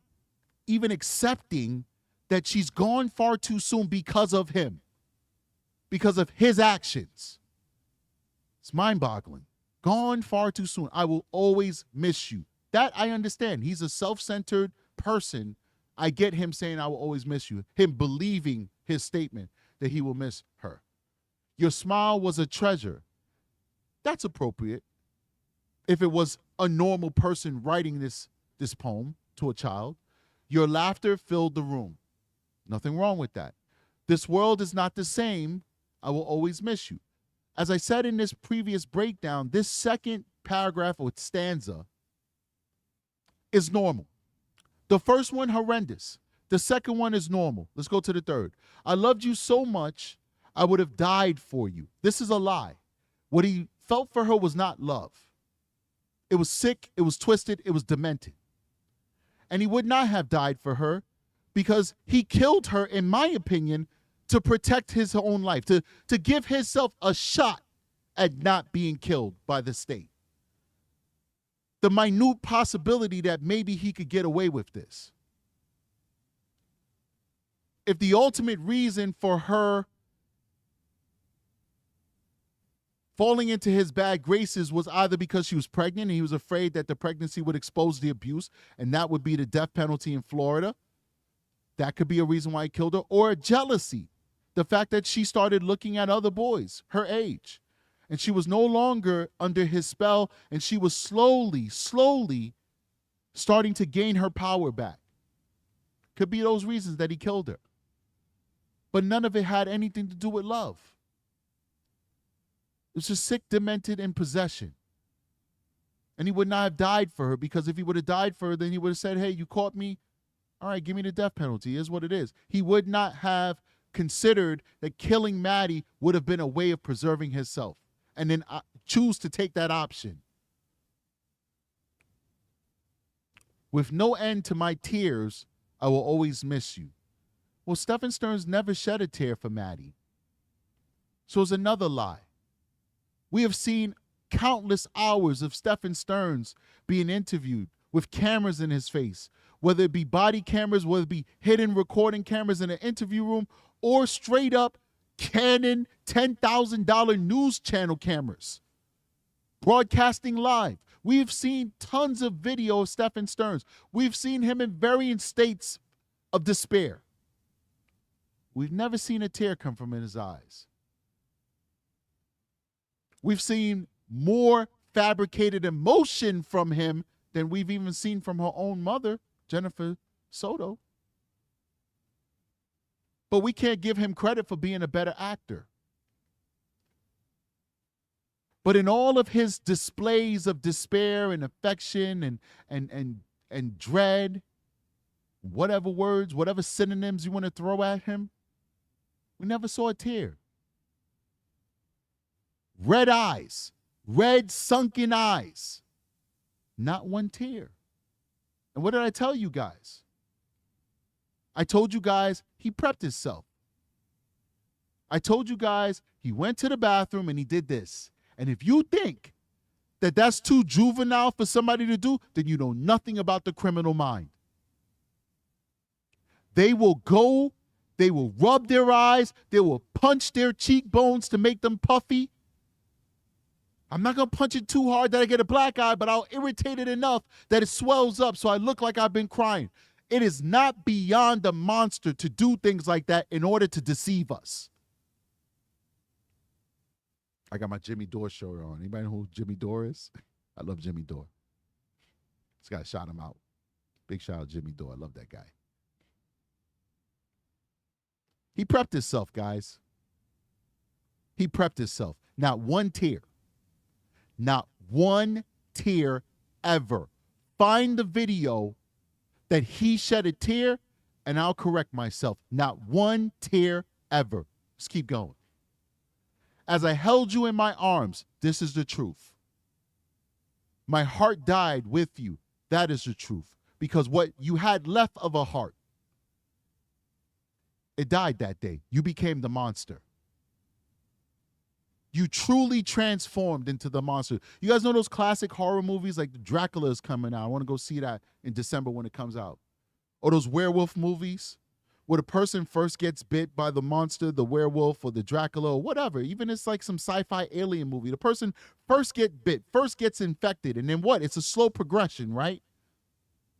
B: even accepting that she's gone far too soon because of him, because of his actions. It's mind-boggling. Gone far too soon. I will always miss you. That I understand. He's a self-centered person. I get him saying I will always miss you. Him believing his statement that he will miss her. Your smile was a treasure. That's appropriate. If it was a normal person writing this poem to a child, your laughter filled the room. Nothing wrong with that. This world is not the same. I will always miss you. As I said in this previous breakdown, this second paragraph or stanza is normal. The first one, horrendous. The second one is normal. Let's go to the third. I loved you so much, I would have died for you. This is a lie. What he felt for her was not love. It was sick, it was twisted, it was demented. And he would not have died for her because he killed her, in my opinion, to protect his own life, to give himself a shot at not being killed by the state. The minute possibility that maybe he could get away with this. If the ultimate reason for her falling into his bad graces was either because she was pregnant and he was afraid that the pregnancy would expose the abuse, and that would be the death penalty in Florida, that could be a reason why he killed her, or jealousy. The fact that she started looking at other boys her age, and she was no longer under his spell, and she was slowly starting to gain her power back. Could be those reasons that he killed her. But none of it had anything to do with love. It was just sick, demented, and possession. And he would not have died for her, because if he would have died for her, then he would have said, hey, you caught me. All right, give me the death penalty. Here's what it is. He would not have considered that killing Maddie would have been a way of preserving himself, and then choose to take that option. With no end to my tears, I will always miss you. Well, Stephan Stearns never shed a tear for Maddie. So it's another lie. We have seen countless hours of Stephan Stearns being interviewed with cameras in his face, whether it be body cameras, whether it be hidden recording cameras in an interview room, or straight up Canon $10,000 news channel cameras broadcasting live. We've seen tons of video of Stephan Stearns. We've seen him in varying states of despair. We've never seen a tear come from his eyes. We've seen more fabricated emotion from him than we've even seen from her own mother, Jennifer Soto. But we can't give him credit for being a better actor. But in all of his displays of despair and affection and dread, whatever words, whatever synonyms you want to throw at him, we never saw a tear. Red eyes, red sunken eyes, not one tear. And what did I tell you guys? I told you guys he prepped himself. I told you guys he went to the bathroom and he did this. And if you think that that's too juvenile for somebody to do, then you know nothing about the criminal mind. They will go, they will rub their eyes, they will punch their cheekbones to make them puffy. I'm not going to punch it too hard that I get a black eye, but I'll irritate it enough that it swells up so I look like I've been crying. It is not beyond a monster to do things like that in order to deceive us. I got my Jimmy Dore shirt on. Anybody know who Jimmy Dore is? I love Jimmy Dore. This guy shot him out. Big shout out Jimmy Dore. I love that guy. He prepped himself, guys. He prepped himself. Not one tear. Not one tear ever. Find the video that he shed a tear, and I'll correct myself. Not one tear ever. Let's keep going. As I held you in my arms, this is the truth. My heart died with you. That is the truth. Because what you had left of a heart, it died that day. You became the monster. You truly transformed into the monster. You guys know those classic horror movies like Dracula is coming out. I want to go see that in December when it comes out. Or those werewolf movies where the person first gets bit by the monster, the werewolf, or the Dracula, or whatever. Even it's like some sci-fi alien movie. The person first gets bit, first gets infected, and then what? It's a slow progression, right?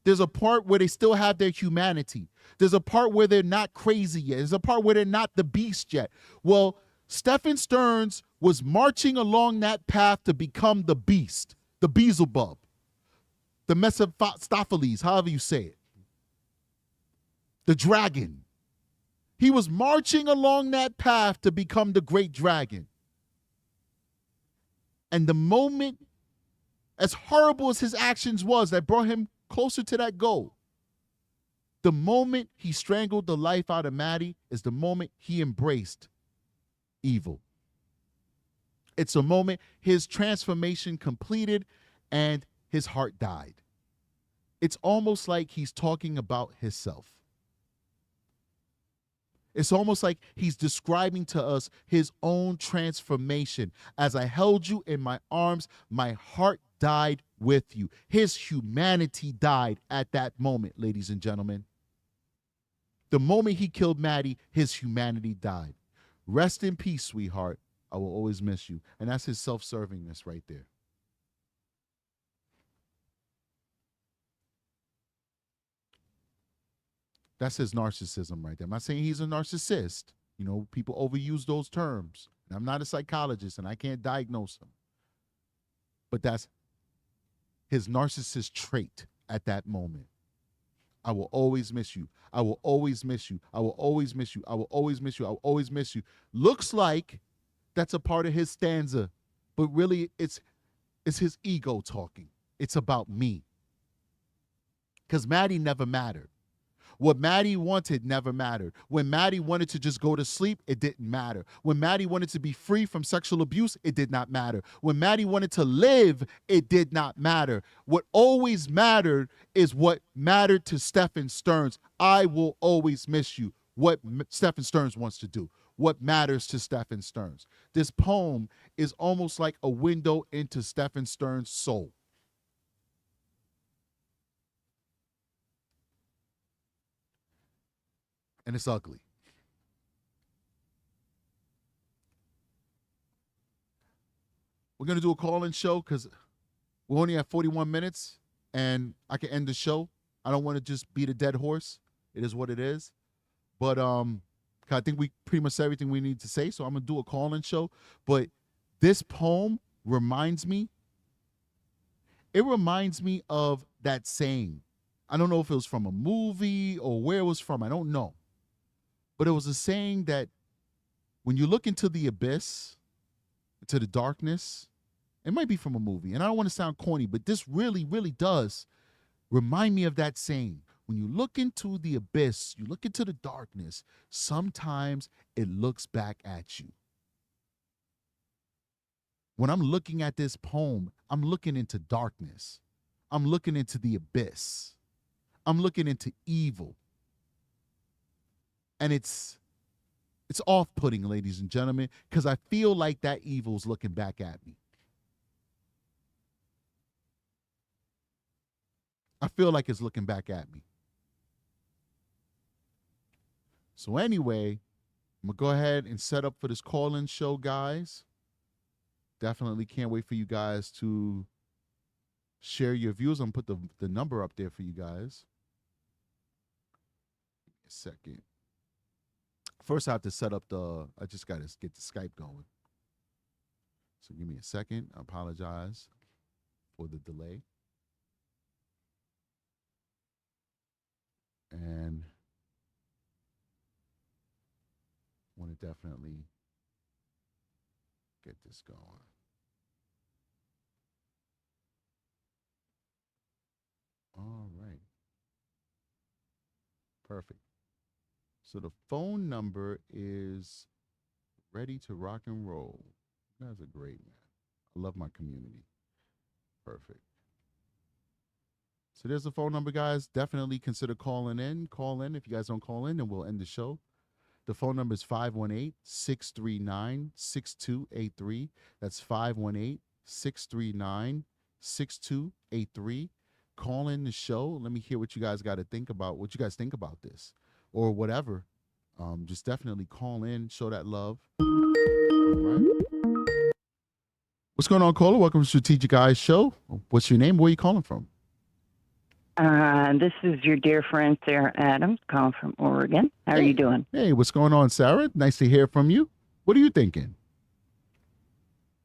B: There's a part where they still have their humanity. There's a part where they're not crazy yet. There's a part where they're not the beast yet. Well, Stephan Stearns was marching along that path to become the beast, the Beelzebub, the Mephistopheles, however you say it, the dragon. He was marching along that path to become the great dragon. And the moment, as horrible as his actions was, that brought him closer to that goal, the moment he strangled the life out of Maddie is the moment he embraced evil. It's a moment his transformation completed and his heart died. It's almost like he's talking about himself. It's almost like he's describing to us his own transformation. As I held you in my arms, my heart died with you. His humanity died at that moment, ladies and gentlemen. The moment he killed Maddie, his humanity died. Rest in peace, sweetheart. I will always miss you. And that's his self-servingness right there. That's his narcissism right there. I'm not saying he's a narcissist. You know, people overuse those terms. And I'm not a psychologist and I can't diagnose him. But that's his narcissist trait at that moment. I will always miss you. I will always miss you. I will always miss you. I will always miss you. I will always miss you. Looks like that's a part of his stanza, but really it's his ego talking. It's about me. Because Maddie never mattered. What Maddie wanted never mattered. When Maddie wanted to just go to sleep, it didn't matter. When Maddie wanted to be free from sexual abuse, it did not matter. When Maddie wanted to live, it did not matter. What always mattered is what mattered to Stephan Stearns. I will always miss you. What Stephan Stearns wants to do. What matters to Stephan Stearns. This poem is almost like a window into Stephan Stearns' soul. And it's ugly. We're going to do a call-in show because we only have 41 minutes and I can end the show. I don't want to just beat a dead horse. It is what it is. But I think we pretty much said everything we need to say, so I'm going to do a call-in show. But this poem reminds me of that saying. I don't know if it was from a movie or where it was from. I don't know. But it was a saying that when you look into the abyss, into the darkness, it might be from a movie. And I don't want to sound corny, but this really, really does remind me of that saying. When you look into the abyss, you look into the darkness, sometimes it looks back at you. When I'm looking at this poem, I'm looking into darkness. I'm looking into the abyss. I'm looking into evil. And it's off-putting, ladies and gentlemen, because I feel like that evil's looking back at me. I feel like it's looking back at me. So anyway, I'm going to go ahead and set up for this call-in show, guys. Definitely can't wait for you guys to share your views. I'm going to put the number up there for you guys. Give me a second. First, I have to set up I just got to get the Skype going. So give me a second. I apologize for the delay. And want to definitely get this going. All right. Perfect. So the phone number is ready to rock and roll. You guys are great, man. I love my community. Perfect. So there's the phone number, guys. Definitely consider calling in. Call in. If you guys don't call in, then we'll end the show. The phone number is 518-639-6283. That's 518-639-6283. Call in the show. Let me hear what you guys got to think about, what you guys think about this or whatever. Just definitely call in, show that love. All right. What's going on, caller? Welcome to Strategic Eyes Show. What's your name? Where are you calling from?
C: This is your dear friend, Sarah Adams, calling from Oregon. How are you doing?
B: Hey, what's going on, Sarah? Nice to hear from you. What are you thinking?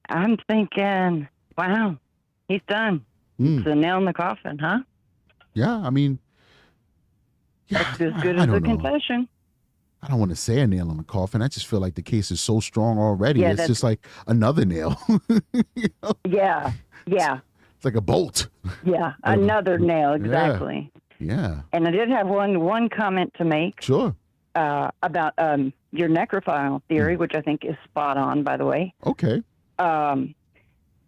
C: I'm thinking, wow, he's done. It's a nail in the coffin, huh?
B: Yeah, I mean,
C: that's as good as a confession.
B: I don't want to say a nail in the coffin. I just feel like the case is so strong already. Yeah, it's just like another nail. You know?
C: Yeah.
B: It's like a bolt.
C: Yeah, another nail, exactly.
B: Yeah.
C: And I did have one comment to make.
B: Sure.
C: About your necrophile theory, which I think is spot on, by the way.
B: Okay.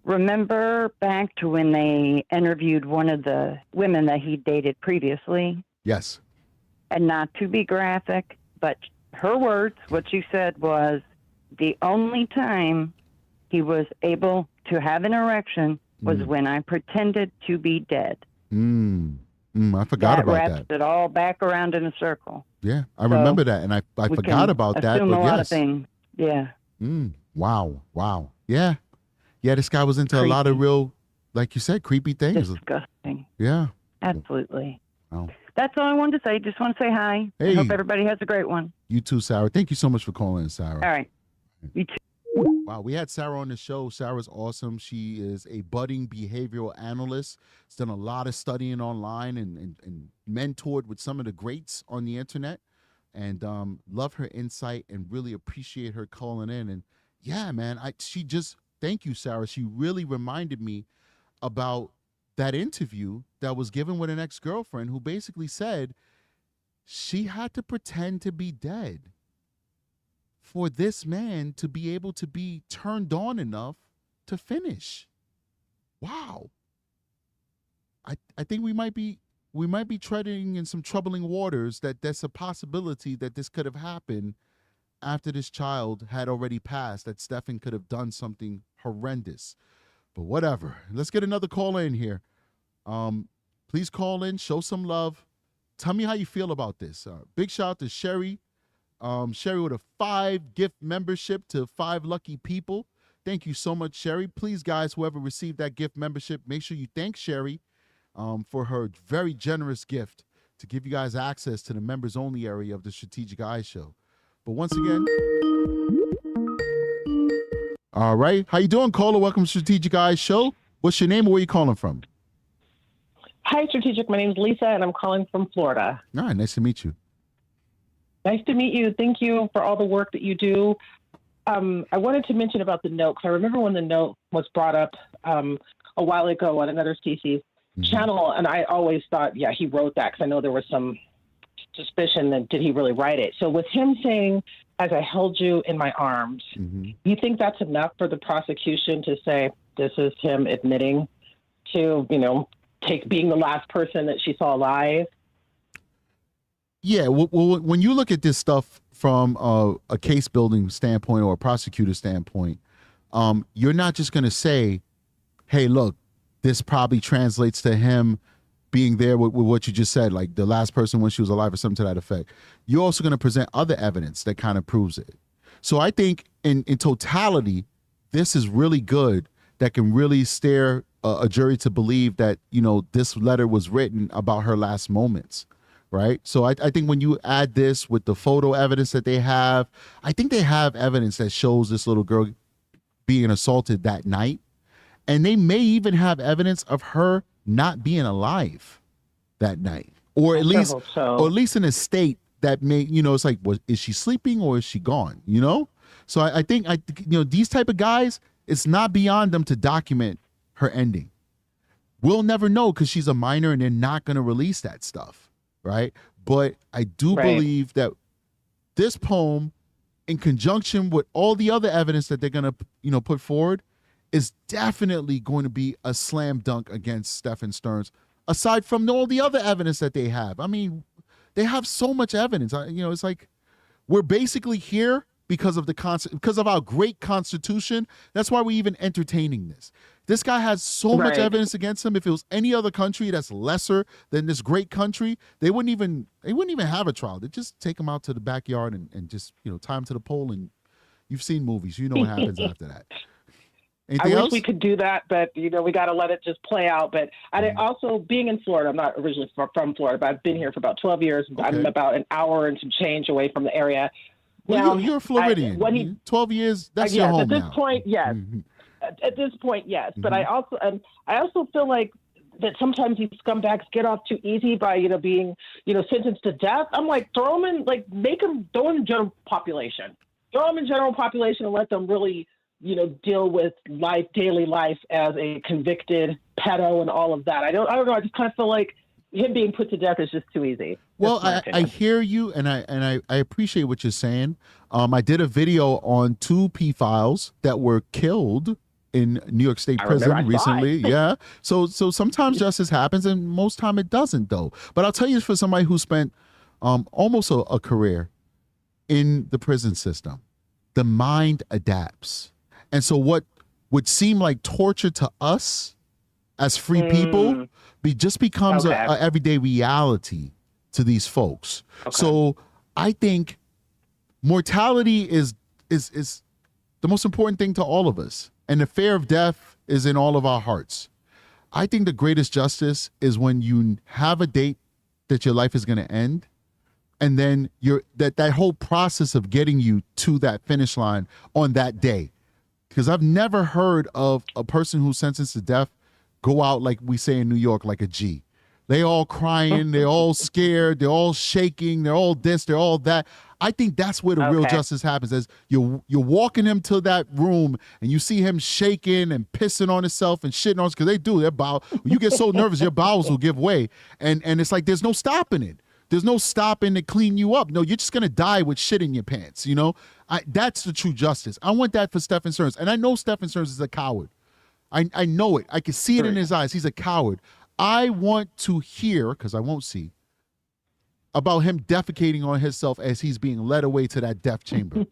C: remember back to when they interviewed one of the women that he dated previously?
B: Yes.
C: And not to be graphic, but her words, what she said was, the only time he was able to have an erection was when I pretended to be dead.
B: I forgot about that.
C: Wraps it all back around in a circle.
B: Yeah, I remember that, and I forgot about that.
C: But
B: a lot
C: of things. Yeah.
B: Wow. Yeah. This guy was into
C: creepy.
B: A lot of real, like you said, creepy things.
C: Disgusting.
B: Yeah.
C: Absolutely.
B: Wow.
C: That's all I wanted to say. Just want to say hi.
B: Hey.
C: I hope everybody has a great one.
B: You too, Sarah. Thank you so much for calling in, Sarah.
C: All right. You too.
B: Wow, we had Sarah on the show. Sarah's awesome. She is a budding behavioral analyst. She's done a lot of studying online and mentored with some of the greats on the internet. And love her insight and really appreciate her calling in. And yeah, man, thank you, Sarah. She really reminded me about that interview that was given with an ex-girlfriend who basically said she had to pretend to be dead for this man to be able to be turned on enough to finish. Wow. I think we might be treading in some troubling waters, that there's a possibility that this could have happened after this child had already passed, that Stephan could have done something horrendous. But whatever. Let's get another caller in here. Please call in, show some love. Tell me how you feel about this. Big shout out to Sherry. Sherry with a 5 gift membership to 5 lucky people. Thank you so much, Sherry. Please, guys, whoever received that gift membership, make sure you thank Sherry for her very generous gift to give you guys access to the members only area of the Strategic Eye Show. But once again, all right. How you doing, caller? Welcome to Strategic Eye Show. What's your name and where you calling from?
D: Hi, Strategic. My name is Lisa, and I'm calling from Florida.
B: All right. Nice to meet you.
D: Nice to meet you. Thank you for all the work that you do. I wanted to mention about the note, because I remember when the note was brought up a while ago on another CC channel, and I always thought, yeah, he wrote that, because I know there was some suspicion that did he really write it. So with him saying, as I held you in my arms, you think that's enough for the prosecution to say this is him admitting to, being the last person that she saw alive?
B: Yeah, well, when you look at this stuff from a case building standpoint or a prosecutor standpoint, you're not just going to say, hey, look, this probably translates to him being there with what you just said, like the last person when she was alive or something to that effect. You're also going to present other evidence that kind of proves it. So I think in totality, this is really good, that can really steer a jury to believe that, this letter was written about her last moments. Right. So I think when you add this with the photo evidence that they have, I think they have evidence that shows this little girl being assaulted that night. And they may even have evidence of her not being alive that night, or at least in a state that may, it's like, is she sleeping or is she gone? So I think these type of guys, it's not beyond them to document her ending. We'll never know because she's a minor and they're not going to release that stuff. Right. But I do believe that this poem, in conjunction with all the other evidence that they're going to, put forward, is definitely going to be a slam dunk against Stephan Stearns, aside from all the other evidence that they have. I mean, they have so much evidence. It's like we're basically here because of our great Constitution. That's why we're even entertaining this. This guy has so much evidence against him. If it was any other country that's lesser than this great country, they wouldn't even have a trial. They'd just take him out to the backyard and just, tie him to the pole. And you've seen movies. You know what happens after that. Anything else?
D: Wish we could do that, but, we got to let it just play out. But I also, being in Florida, I'm not originally from Florida, but I've been here for about 12 years. Okay. I'm about an hour and some change away from the area.
B: Well, you're a Floridian. 12 years, that's your home now.
D: At this point, yes. At this point, yes. But I also feel like that sometimes these scumbags get off too easy by, being, sentenced to death. I'm like, throw them in, throw them in general population. Throw them in general population and let them really, deal with daily life as a convicted pedo and all of that. I don't know. I just kind of feel like him being put to death is just too easy.
B: Well,
D: That's my
B: I
D: opinion.
B: hear you, and I appreciate what you're saying. I did a video on 2 pedophiles that were killed in New York State
D: I remember,
B: prison
D: I saw
B: recently.
D: it.
B: Yeah. So sometimes justice happens, and most time it doesn't, though. But I'll tell you, for somebody who spent almost a career in the prison system, the mind adapts, and so what would seem like torture to us as free people just becomes
D: Okay.
B: a everyday reality to these folks.
D: Okay.
B: So I think mortality is the most important thing to all of us, and the fear of death is in all of our hearts. I think the greatest justice is when you have a date that your life is going to end, and then that whole process of getting you to that finish line on that day. Because I've never heard of a person who's sentenced to death go out, like we say in New York, like a G. They all crying, they're all scared, they're all shaking, they're all this, they're all that. I think that's where the real justice happens. As you're walking him to that room and you see him shaking and pissing on himself and shitting on us, because they do. Their bowel, you get so nervous, your bowels will give way. And it's like there's no stopping it. There's no stopping to clean you up. No, you're just going to die with shit in your pants, you know? That's the true justice. I want that for Stephan Stearns. And I know Stephan Stearns is a coward. I know it. I can see it in his eyes. He's a coward. I want to hear, because I won't see, about him defecating on himself as he's being led away to that death chamber.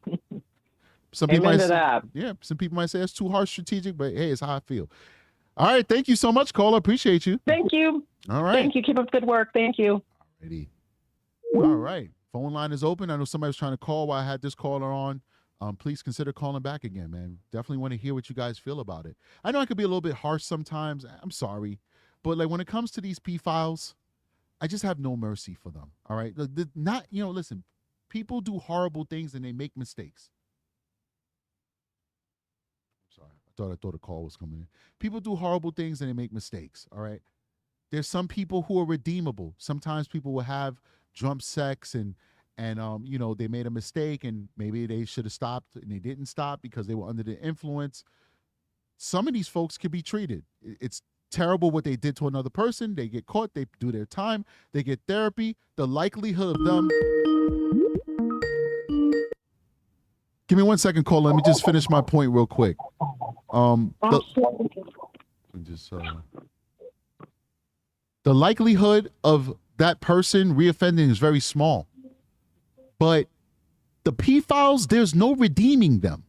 B: Some people might say, yeah, some people might say it's too harsh strategic, but hey, it's how I feel. All right. Thank you so much, caller. Appreciate you.
D: Thank you.
B: All right.
D: Thank you. Keep up good work. Thank you.
B: Alrighty. All right. Phone line is open. I know somebody was trying to call while I had this caller on. Please consider calling back again, man. Definitely want to hear what you guys feel about it. I know I could be a little bit harsh sometimes. I'm sorry. But like when it comes to these pedophiles, I just have no mercy for them. All right. Listen, people do horrible things and they make mistakes. Sorry. I thought a call was coming in. People do horrible things and they make mistakes. All right. There's some people who are redeemable. Sometimes people will have drunk sex and they made a mistake and maybe they should have stopped and they didn't stop because they were under the influence. Some of these folks could be treated. It's terrible what they did to another person. They get caught, they do their time, they get therapy. The likelihood of them... Give me 1 second, caller. Let me just finish my point real quick. The likelihood of that person reoffending is very small. But the pedophiles, there's no redeeming them.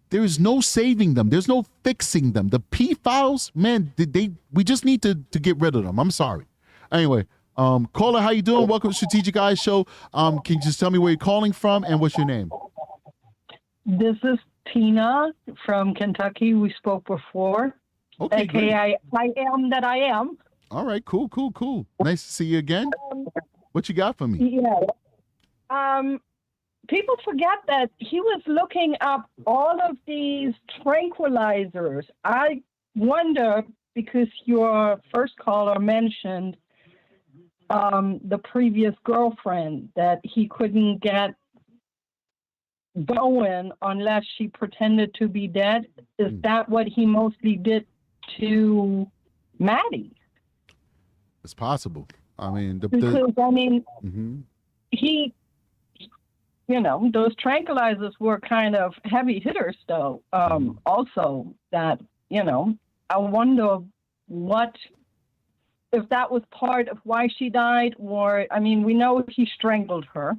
B: There is no saving them. There's no fixing them. The pedophiles, man, we just need to get rid of them. I'm sorry. Anyway, caller, how you doing? Welcome to Strategic Eyes Show. Can you just tell me where you're calling from and what's your name?
E: This is Tina from Kentucky. We spoke before.
B: Okay, great.
E: I am that I am.
B: All right, cool. Nice to see you again. What you got for me?
E: Yeah. People forget that he was looking up all of these tranquilizers. I wonder, because your first caller mentioned the previous girlfriend, that he couldn't get going unless she pretended to be dead. Is that what he mostly did to Maddie?
B: It's possible. I mean,
E: he, those tranquilizers were kind of heavy hitters, though. Also, that, I wonder if that was part of why she died, or, we know he strangled her,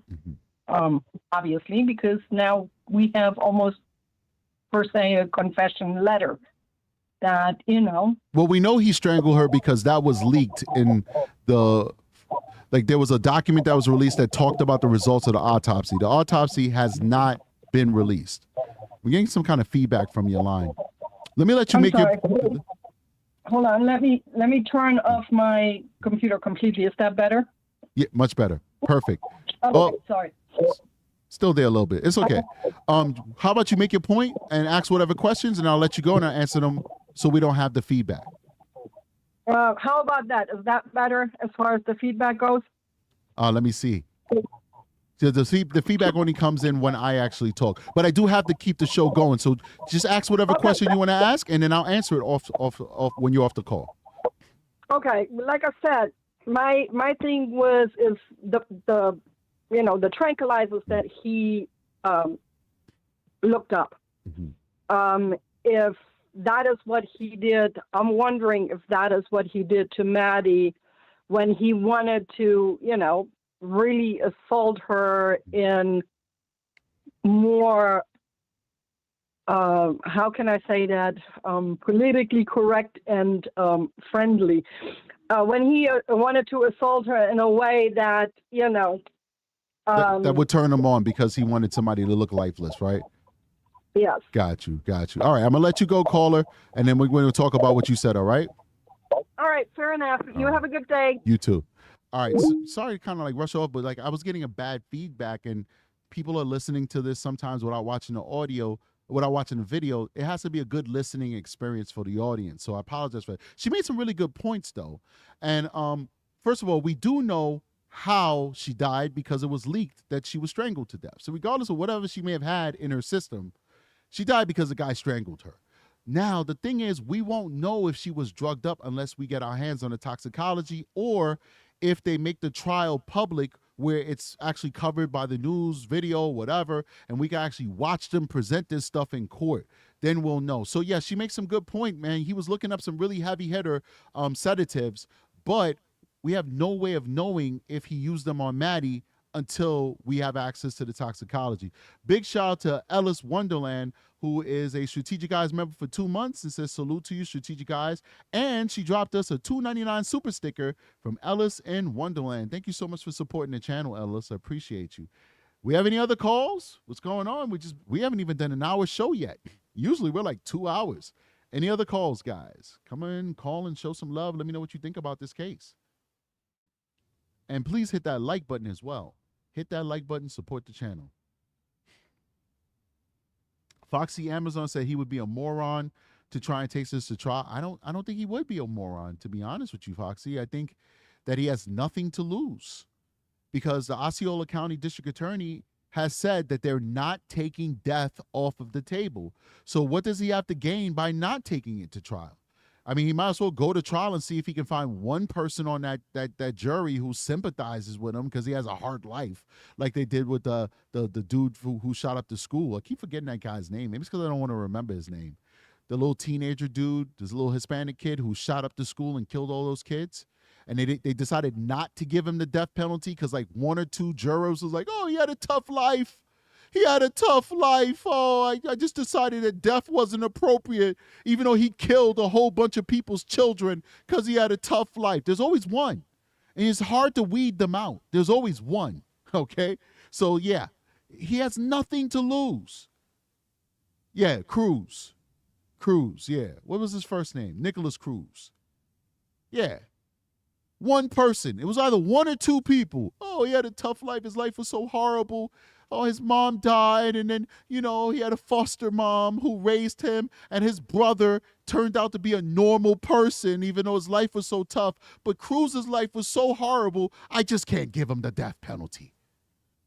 E: obviously, because now we have almost, per se, a confession letter that,
B: Well, we know he strangled her because that was leaked in there was a document that was released that talked about the results of the autopsy. The autopsy has not been released. We're getting some kind of feedback from your line. Let me let you
E: Hold on. Let me turn off my computer completely. Is that better?
B: Yeah, much better. Perfect.
E: Okay, sorry.
B: Still there a little bit. It's okay. How about you make your point and ask whatever questions, and I'll let you go and I'll answer them so we don't have the feedback.
E: How about that? Is that better as far as the feedback goes?
B: Let me see. So the feedback only comes in when I actually talk, but I do have to keep the show going. So just ask whatever question you want to ask, and then I'll answer it off when you're off the call.
E: Okay. Like I said, my thing was is the the tranquilizers that he looked up. If that is what he did, I'm wondering if that is what he did to Maddie when he wanted to, really assault her in more, how can I say that, politically correct and friendly. When he wanted to assault her in a way that,
B: that would turn him on because he wanted somebody to look lifeless, right?
E: Yes.
B: Got you. All right, I'm going to let you go, caller, and then we're going to talk about what you said, all right?
E: All right, fair enough. You have a good day.
B: You too. All right, so, sorry to kind of like rush off, but like I was getting a bad feedback, and people are listening to this sometimes without watching the audio, without watching the video. It has to be a good listening experience for the audience, so I apologize for that. She made some really good points, though. And first of all, we do know how she died because it was leaked that she was strangled to death. So regardless of whatever she may have had in her system, she died because the guy strangled her. Now, the thing is, we won't know if she was drugged up unless we get our hands on the toxicology, or if they make the trial public where it's actually covered by the news, video, whatever, and we can actually watch them present this stuff in court. Then we'll know. So, yeah, she makes some good point, man. He was looking up some really heavy hitter sedatives, but we have no way of knowing if he used them on Maddie until we have access to the toxicology. Big shout out to Ellis Wonderland, who is a Strategic Eyes member for 2 months, and says salute to you, Strategic Eyes. And she dropped us a $2.99 super sticker from Ellis in Wonderland. Thank you so much for supporting the channel, Ellis. I appreciate you. We have any other calls? What's going on? We haven't even done an hour show yet. Usually we're like 2 hours. Any other calls, guys? Come in, call, and show some love. Let me know what you think about this case. And please hit that like button as well. Hit that like button, support the channel. Foxy Amazon said he would be a moron to try and take this to trial. I don't think he would be a moron, to be honest with you, Foxy. I think that he has nothing to lose because the Osceola County District Attorney has said that they're not taking death off of the table. So what does he have to gain by not taking it to trial? I mean, he might as well go to trial and see if he can find one person on that jury who sympathizes with him because he has a hard life, like they did with the dude who shot up the school. I keep forgetting that guy's name. Maybe it's because I don't want to remember his name. The little teenager dude, this little Hispanic kid who shot up the school and killed all those kids. And they decided not to give him the death penalty because like one or two jurors was like, oh, he had a tough life. He had a tough life. Oh, I just decided that death wasn't appropriate, even though he killed a whole bunch of people's children because he had a tough life. There's always one. And it's hard to weed them out. There's always one, okay? So, yeah, he has nothing to lose. Yeah, Cruz, yeah. What was his first name? Nicholas Cruz. Yeah. One person. It was either one or two people. Oh, he had a tough life. His life was so horrible. Oh, his mom died, and then, he had a foster mom who raised him, and his brother turned out to be a normal person, even though his life was so tough. But Cruz's life was so horrible, I just can't give him the death penalty.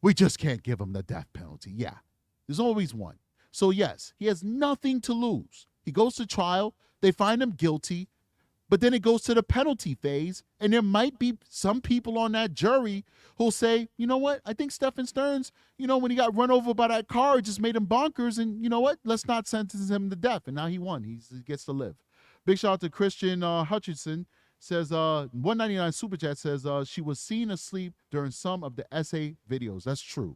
B: We just can't give him the death penalty. Yeah, there's always one. So, yes, he has nothing to lose. He goes to trial. They find him guilty. But then it goes to the penalty phase, and there might be some people on that jury who'll say, you know what, I think Stephan Stearns, when he got run over by that car, it just made him bonkers, and you know what, let's not sentence him to death. And now he won. He gets to live. Big shout out to Christian Hutchinson, says, 199 Super Chat says, she was seen asleep during some of the essay videos. That's true.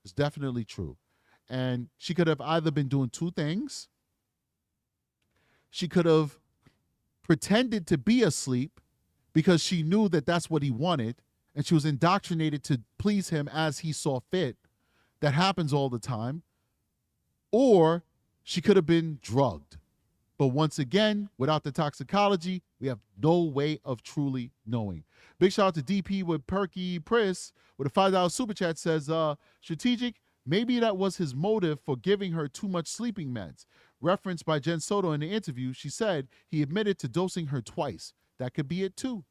B: It's definitely true. And she could have either been doing two things. She could have pretended to be asleep because she knew that that's what he wanted, and she was indoctrinated to please him as he saw fit. That happens all the time. Or she could have been drugged. But once again, without the toxicology, we have no way of truly knowing. Big shout out to DP with Perky Priss with a $5 super chat says, Strategic, maybe that was his motive for giving her too much sleeping meds. Referenced by Jen Soto in the interview, she said he admitted to dosing her twice. That could be it too.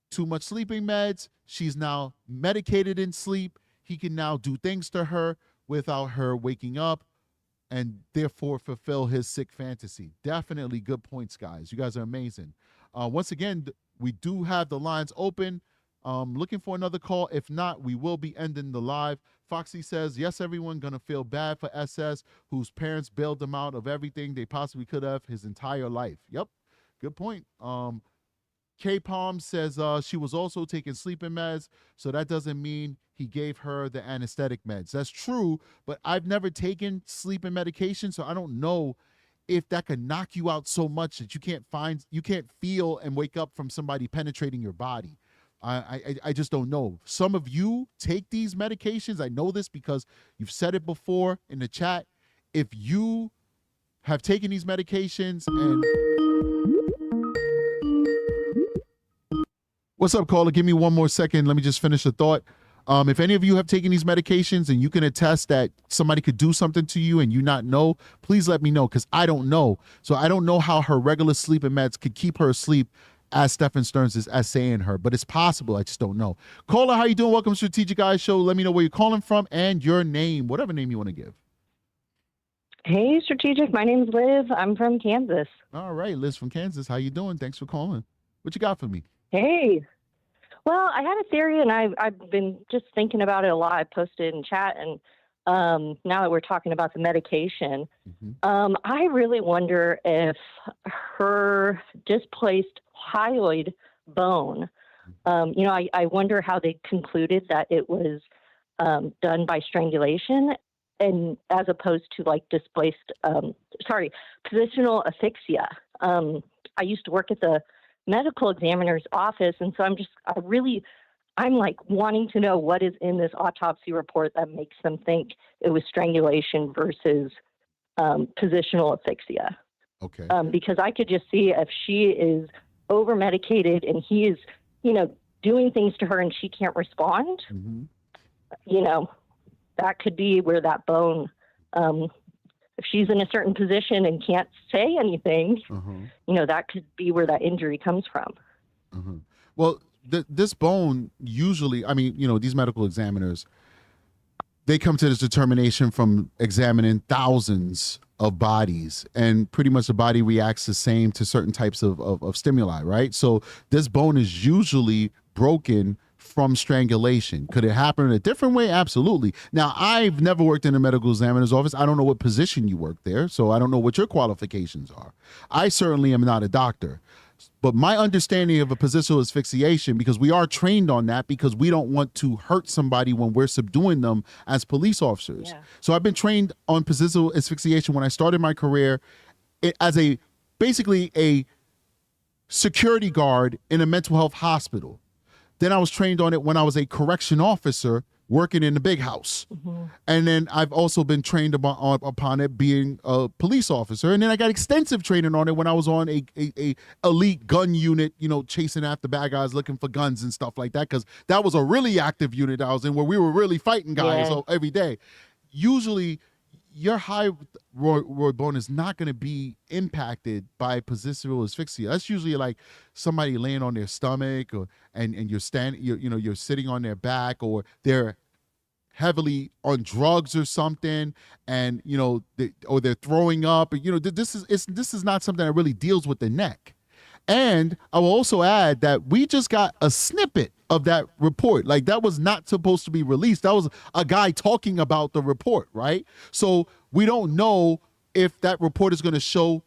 B: Too much sleeping meds. She's now medicated in sleep. He can now do things to her without her waking up and therefore fulfill his sick fantasy. Definitely good points, guys. You guys are amazing. Once again, We do have the lines open. Looking for another call. If not, we will be ending the live. Foxy says, yes, everyone going to feel bad for SS, whose parents bailed him out of everything they possibly could have his entire life. Yep, good point. K-Palm says she was also taking sleeping meds, so that doesn't mean he gave her the anesthetic meds. That's true, but I've never taken sleeping medication, so I don't know if that could knock you out so much that you can't feel and wake up from somebody penetrating your body. I just don't know. Some of you take these medications. I know this because you've said it before in the chat. If you have taken these medications and... What's up, caller? Give me one more second. Let me just finish the thought. If any of you have taken these medications and you can attest that somebody could do something to you and you not know, please let me know, because I don't know. So I don't know how her regular sleeping meds could keep her asleep, as Stephan Stearns is essaying her, but it's possible. I just don't know. Caller, how you doing? Welcome to Strategic Eyes Show. Let me know where you're calling from and your name, whatever name you want to give.
F: Hey, Strategic. My name's Liz. I'm from Kansas.
B: All right, Liz from Kansas. How you doing? Thanks for calling. What you got for me?
F: Hey. Well, I had a theory, and I've been just thinking about it a lot. I posted in chat, and now that we're talking about the medication, I really wonder if her displaced hyoid bone, I wonder how they concluded that it was done by strangulation, and as opposed to like positional asphyxia. I used to work at the medical examiner's office, and so I'm like wanting to know what is in this autopsy report that makes them think it was strangulation versus positional asphyxia.
B: Okay.
F: Because I could just see if she is over medicated and he is, doing things to her and she can't respond. That could be where that bone, if she's in a certain position and can't say anything, that could be where that injury comes from.
B: Well, this bone usually, these medical examiners, they come to this determination from examining thousands of bodies, and pretty much the body reacts the same to certain types of stimuli, right? So this bone is usually broken from strangulation. Could it happen in a different way? Absolutely. Now, I've never worked in a medical examiner's office. I don't know what position you work there, so I don't know what your qualifications are. I certainly am not a doctor. But my understanding of a positional asphyxiation, because we are trained on that, because we don't want to hurt somebody when we're subduing them as police officers. Yeah. So I've been trained on positional asphyxiation when I started my career as basically a security guard in a mental health hospital. Then I was trained on it when I was a correction officer working in the big house. And then I've also been trained upon it being a police officer. And then I got extensive training on it when I was on a elite gun unit, chasing after bad guys looking for guns and stuff like that, because that was a really active unit I was in where we were really fighting guys every day. Usually your hyoid bone is not going to be impacted by positional asphyxia. That's usually like somebody laying on their stomach, and you're you're sitting on their back, or they're heavily on drugs or something, and or they're throwing up. This is not something that really deals with the neck. And I will also add that we just got a snippet of that report. Like, that was not supposed to be released. That was a guy talking about the report, right? So we don't know if that report is going to show.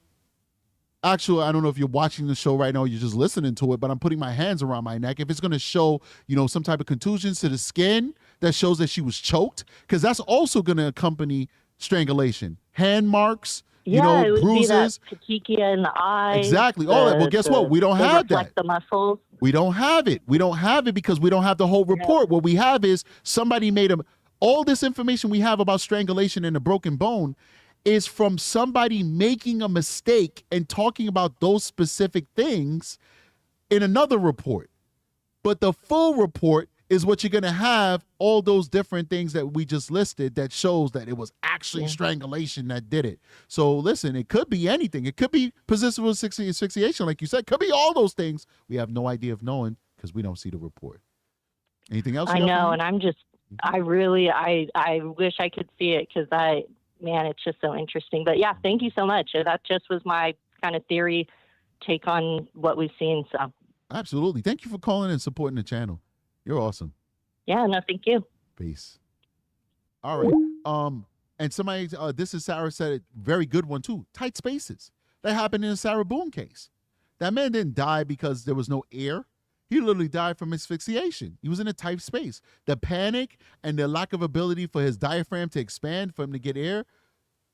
B: Actually, I don't know if you're watching the show right now, or you're just listening to it, but I'm putting my hands around my neck. If it's going to show, some type of contusions to the skin that shows that she was choked, because that's also going to accompany strangulation. Hand marks,
F: it would
B: bruises,
F: be that petechia in the eye.
B: Exactly. All that. Well, guess what? We don't have that.
F: The muscles.
B: We don't have it. We don't have it because we don't have the whole report. What we have is somebody made all this information we have about strangulation and a broken bone is from somebody making a mistake and talking about those specific things in another report. But the full report is what you're going to have, all those different things that we just listed that shows that it was actually strangulation that did it. So listen, it could be anything. It could be positional asphyxiation, like you said. It could be all those things. We have no idea of knowing because we don't see the report. Anything else?
F: I know, and I wish I could see it, because it's just so interesting. But yeah, thank you so much. That just was my kind of theory take on what we've seen. So
B: Absolutely. Thank you for calling and supporting the channel. You're awesome.
F: Yeah, no, thank you.
B: Peace. All right. And somebody, this is Sarah said it, very good one too. Tight spaces. That happened in the Sarah Boone case. That man didn't die because there was no air. He literally died from asphyxiation. He was in a tight space. The panic and the lack of ability for his diaphragm to expand for him to get air,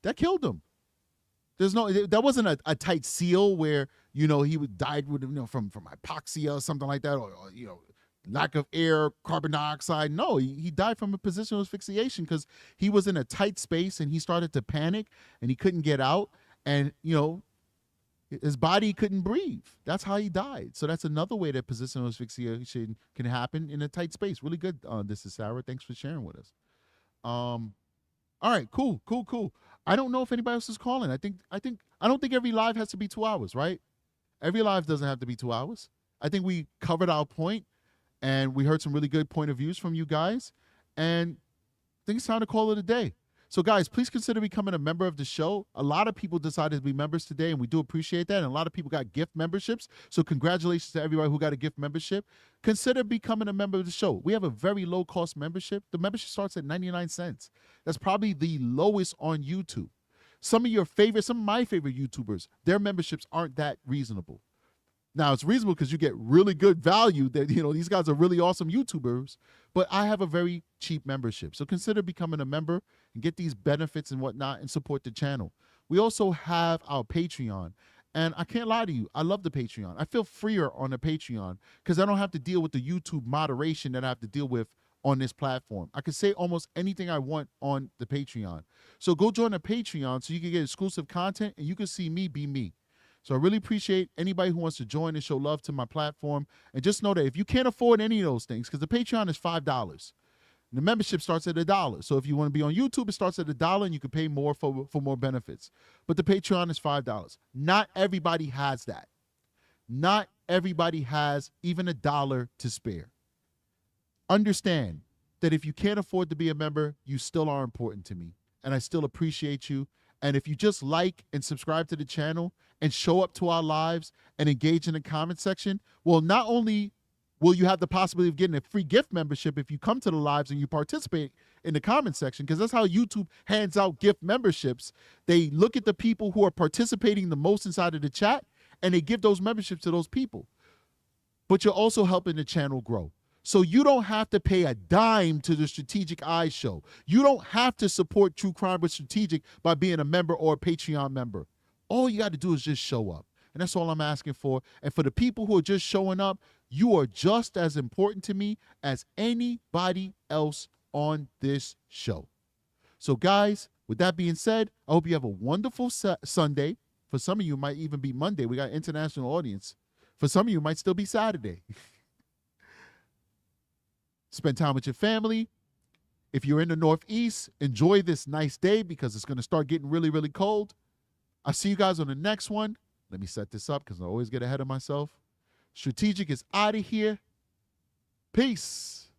B: that killed him. That wasn't a tight seal where, he died with, from hypoxia or something like that, or lack of air, carbon dioxide. No, he died from a position of asphyxiation because he was in a tight space and he started to panic and he couldn't get out, and his body couldn't breathe. That's how he died. So that's another way that positional asphyxiation can happen in a tight space. Really good. This is Sarah. Thanks for sharing with us. All right, cool. I don't know if anybody else is calling. I don't think every live has to be 2 hours, right? Every live doesn't have to be 2 hours. I think we covered our point, and we heard some really good point of views from you guys, and I think it's time to call it a day. So guys, please consider becoming a member of the show. A lot of people decided to be members today, and we do appreciate that. And a lot of people got gift memberships. So congratulations to everybody who got a gift membership. Consider becoming a member of the show. We have a very low cost membership. The membership starts at 99 cents. That's probably the lowest on YouTube. Some of my favorite YouTubers, their memberships aren't that reasonable. Now, it's reasonable because you get really good value that, these guys are really awesome YouTubers, but I have a very cheap membership. So consider becoming a member and get these benefits and whatnot and support the channel. We also have our Patreon. And I can't lie to you, I love the Patreon. I feel freer on the Patreon because I don't have to deal with the YouTube moderation that I have to deal with on this platform. I can say almost anything I want on the Patreon. So go join the Patreon so you can get exclusive content and you can see me be me. So I really appreciate anybody who wants to join and show love to my platform. And just know that if you can't afford any of those things, because the Patreon is $5, the membership starts at $1. So if you want to be on YouTube, it starts at $1 and you can pay more for more benefits. But the Patreon is $5. Not everybody has that. Not everybody has even $1 to spare. Understand that if you can't afford to be a member, you still are important to me. And I still appreciate you. And if you just like and subscribe to the channel and show up to our lives and engage in the comment section, well, not only will you have the possibility of getting a free gift membership if you come to the lives and you participate in the comment section, because that's how YouTube hands out gift memberships. They look at the people who are participating the most inside of the chat and they give those memberships to those people. But you're also helping the channel grow. So you don't have to pay a dime to the Strategic Eyes Show. You don't have to support True Crime with Strategic by being a member or a Patreon member. All you got to do is just show up. And that's all I'm asking for. And for the people who are just showing up, you are just as important to me as anybody else on this show. So guys, with that being said, I hope you have a wonderful Sunday. For some of you, it might even be Monday. We got an international audience. For some of you, it might still be Saturday. Spend time with your family. If you're in the Northeast, enjoy this nice day because it's going to start getting really, really cold. I'll see you guys on the next one. Let me set this up because I always get ahead of myself. Strategic is out of here. Peace.